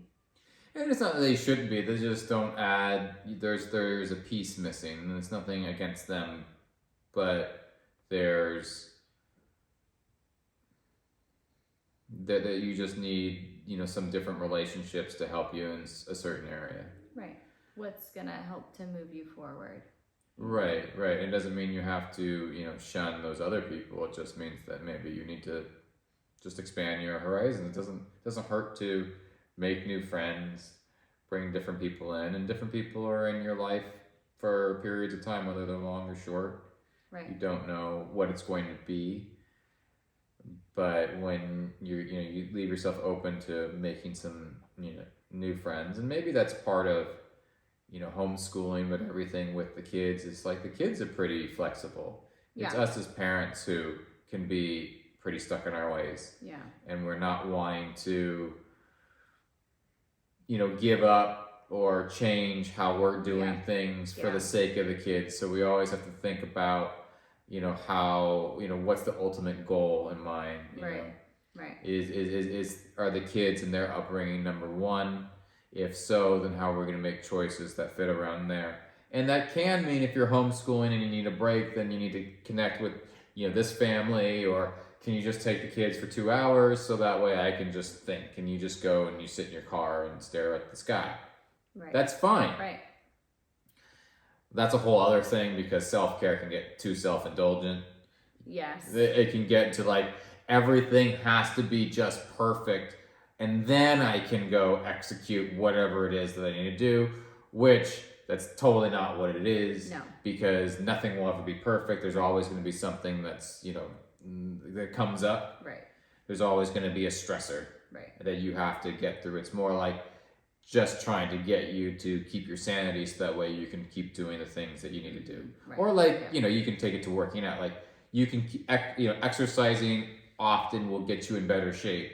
[SPEAKER 1] And it's not that they shouldn't be, they just don't add, there's a piece missing, and it's nothing against them, but there's that you just need, some different relationships to help you in a certain area.
[SPEAKER 2] Right. What's gonna help to move you forward.
[SPEAKER 1] Right. It doesn't mean you have to, shun those other people. It just means that maybe you need to just expand your horizons. It doesn't hurt to make new friends, bring different people in, and different people are in your life for periods of time, whether they're long or short.
[SPEAKER 2] Right.
[SPEAKER 1] You don't know what it's going to be. But when you leave yourself open to making some new friends, and maybe that's part of homeschooling, but everything with the kids is like the kids are pretty flexible. It's us as parents who can be pretty stuck in our ways.
[SPEAKER 2] Yeah.
[SPEAKER 1] And we're not wanting to give up or change how we're doing things for the sake of the kids. So we always have to think about how, what's the ultimate goal in mind?
[SPEAKER 2] Right.
[SPEAKER 1] Are the kids and their upbringing number one? If so, then how are we going to make choices that fit around there? And that can mean if you're homeschooling and you need a break, then you need to connect with, this family, or can you just take the kids for 2 hours so that way I can just think? Can you just go and you sit in your car and stare at the sky?
[SPEAKER 2] Right.
[SPEAKER 1] That's fine.
[SPEAKER 2] Right.
[SPEAKER 1] That's a whole other thing, because self-care can get too self-indulgent.
[SPEAKER 2] Yes.
[SPEAKER 1] It can get to like everything has to be just perfect, and then I can go execute whatever it is that I need to do, which that's totally not what it is.
[SPEAKER 2] No.
[SPEAKER 1] Because nothing will ever be perfect. There's always going to be something that's, that comes up.
[SPEAKER 2] Right.
[SPEAKER 1] There's always going to be a stressor.
[SPEAKER 2] Right.
[SPEAKER 1] That you have to get through. It's more like just trying to get you to keep your sanity so that way you can keep doing the things that you need to do.
[SPEAKER 2] Right.
[SPEAKER 1] Or like, you can take it to working out. Like you can, exercising often will get you in better shape,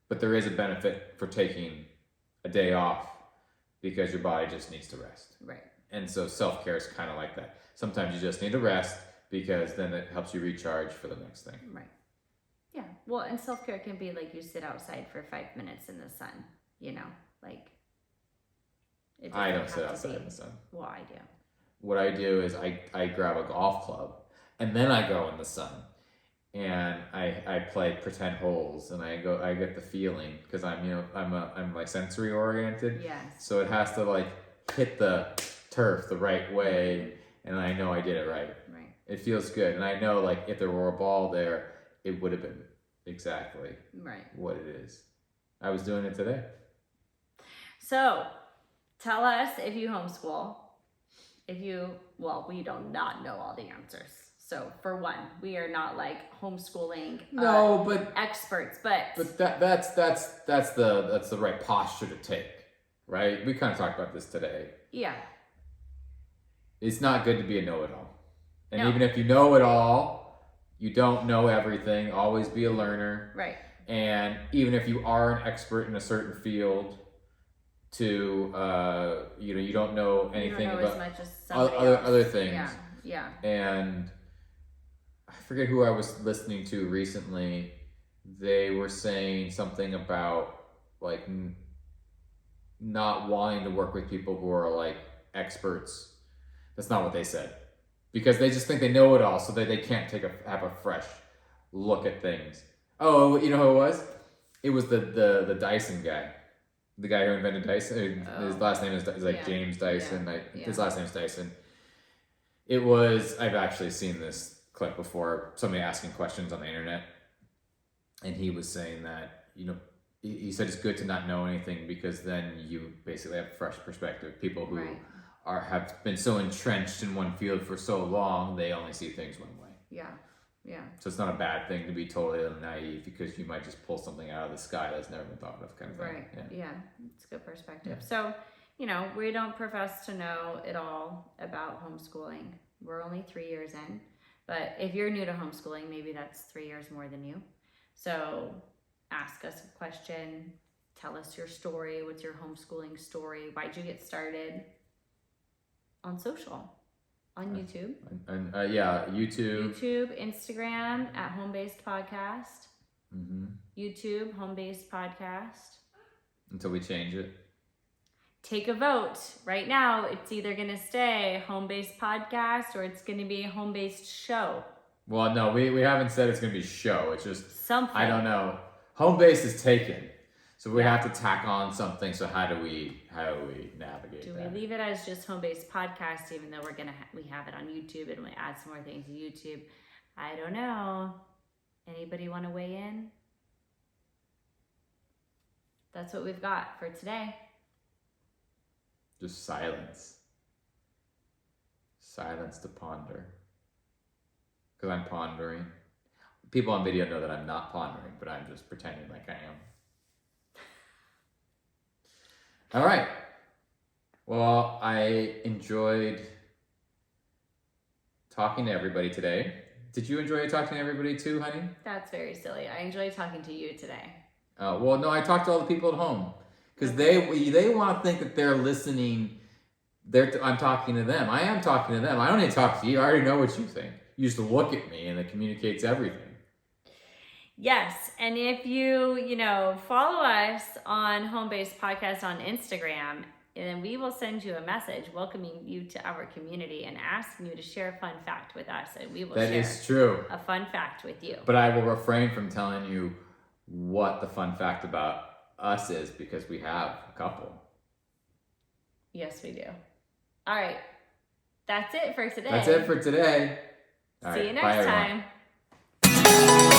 [SPEAKER 1] but there is a benefit for taking a day off because your body just needs to rest.
[SPEAKER 2] Right.
[SPEAKER 1] And so self-care is kind of like that. Sometimes you just need to rest because then it helps you recharge for the next thing.
[SPEAKER 2] Right. Yeah. Well, and self-care can be like you sit outside for 5 minutes in the sun, like.
[SPEAKER 1] I don't sit outside in the sun.
[SPEAKER 2] Well, I do.
[SPEAKER 1] What I do is I grab a golf club and then I go in the sun and I play pretend holes and I get the feeling, because I'm like sensory oriented.
[SPEAKER 2] Yes.
[SPEAKER 1] So it has to like hit the turf the right way, and I know I did it right.
[SPEAKER 2] Right.
[SPEAKER 1] It feels good, and I know like if there were a ball there, it would have been exactly what it is. I was doing it today.
[SPEAKER 2] So, tell us if you homeschool. We do not know all the answers. So for one, we are not like homeschooling experts, but
[SPEAKER 1] that's the right posture to take, right? We kind of talked about this today.
[SPEAKER 2] Yeah.
[SPEAKER 1] It's not good to be a know-it-all. And even if you know it all, you don't know everything. Always be a learner.
[SPEAKER 2] Right.
[SPEAKER 1] And even if you are an expert in a certain field, you don't know anything about
[SPEAKER 2] as much as
[SPEAKER 1] other things.
[SPEAKER 2] Yeah.
[SPEAKER 1] And I forget who I was listening to recently they were saying something about like not wanting to work with people who are like experts. That's not what they said, because they just think they know it all, so that they can't have a fresh look at things. Oh, you know who it was? It was the Dyson guy, the guy who invented Dyson. His last name is like James Dyson. His last name is Dyson. It was, I've actually seen this clip before, somebody asking questions on the internet, and he was saying that, he said it's good to not know anything, because then you basically have a fresh perspective. People who have been so entrenched in one field for so long, they only see things one way.
[SPEAKER 2] Yeah.
[SPEAKER 1] So it's not a bad thing to be totally naive, because you might just pull something out of the sky that's never been thought of, kind of thing.
[SPEAKER 2] Right. Yeah. It's a good perspective. Yeah. So, we don't profess to know it all about homeschooling. We're only 3 years in, but if you're new to homeschooling, maybe that's 3 years more than you. So ask us a question, tell us your story. What's your homeschooling story? Why'd you get started? On social, on YouTube. YouTube, Instagram at Home Based Podcast.
[SPEAKER 1] Mm-hmm.
[SPEAKER 2] YouTube, Home Based Podcast.
[SPEAKER 1] Until we change it.
[SPEAKER 2] Take a vote. Right now, it's either going to stay Home Based Podcast or it's going to be a Home Based Show.
[SPEAKER 1] Well, no, we haven't said it's going to be show. It's just
[SPEAKER 2] something.
[SPEAKER 1] I don't know. Home Based is taken, so we have to tack on something. So how do we navigate?
[SPEAKER 2] Do we leave it as just Home Based Podcast, even though we have it on YouTube and we add some more things to YouTube? I don't know. Anybody want to weigh in? That's what we've got for today.
[SPEAKER 1] Just silence. Silence to ponder. Because I'm pondering. People on video know that I'm not pondering, but I'm just pretending like I am. All right. Well, I enjoyed talking to everybody today. Did you enjoy talking to everybody too, honey?
[SPEAKER 2] That's very silly. I enjoyed talking to you today.
[SPEAKER 1] Well, no, I talked to all the people at home. Because they want to think that they're listening. I'm talking to them. I am talking to them. I don't need to talk to you. I already know what you think. You just look at me and it communicates everything.
[SPEAKER 2] Yes, and if you follow us on Home Based Podcast on Instagram, and we will send you a message welcoming you to our community and asking you to share a fun fact with us, and we will share a fun fact with you.
[SPEAKER 1] But I will refrain from telling you what the fun fact about us is, because we have a couple.
[SPEAKER 2] Yes, we do. All right, that's it for today.
[SPEAKER 1] All
[SPEAKER 2] See
[SPEAKER 1] right,
[SPEAKER 2] you next time.
[SPEAKER 1] Everyone.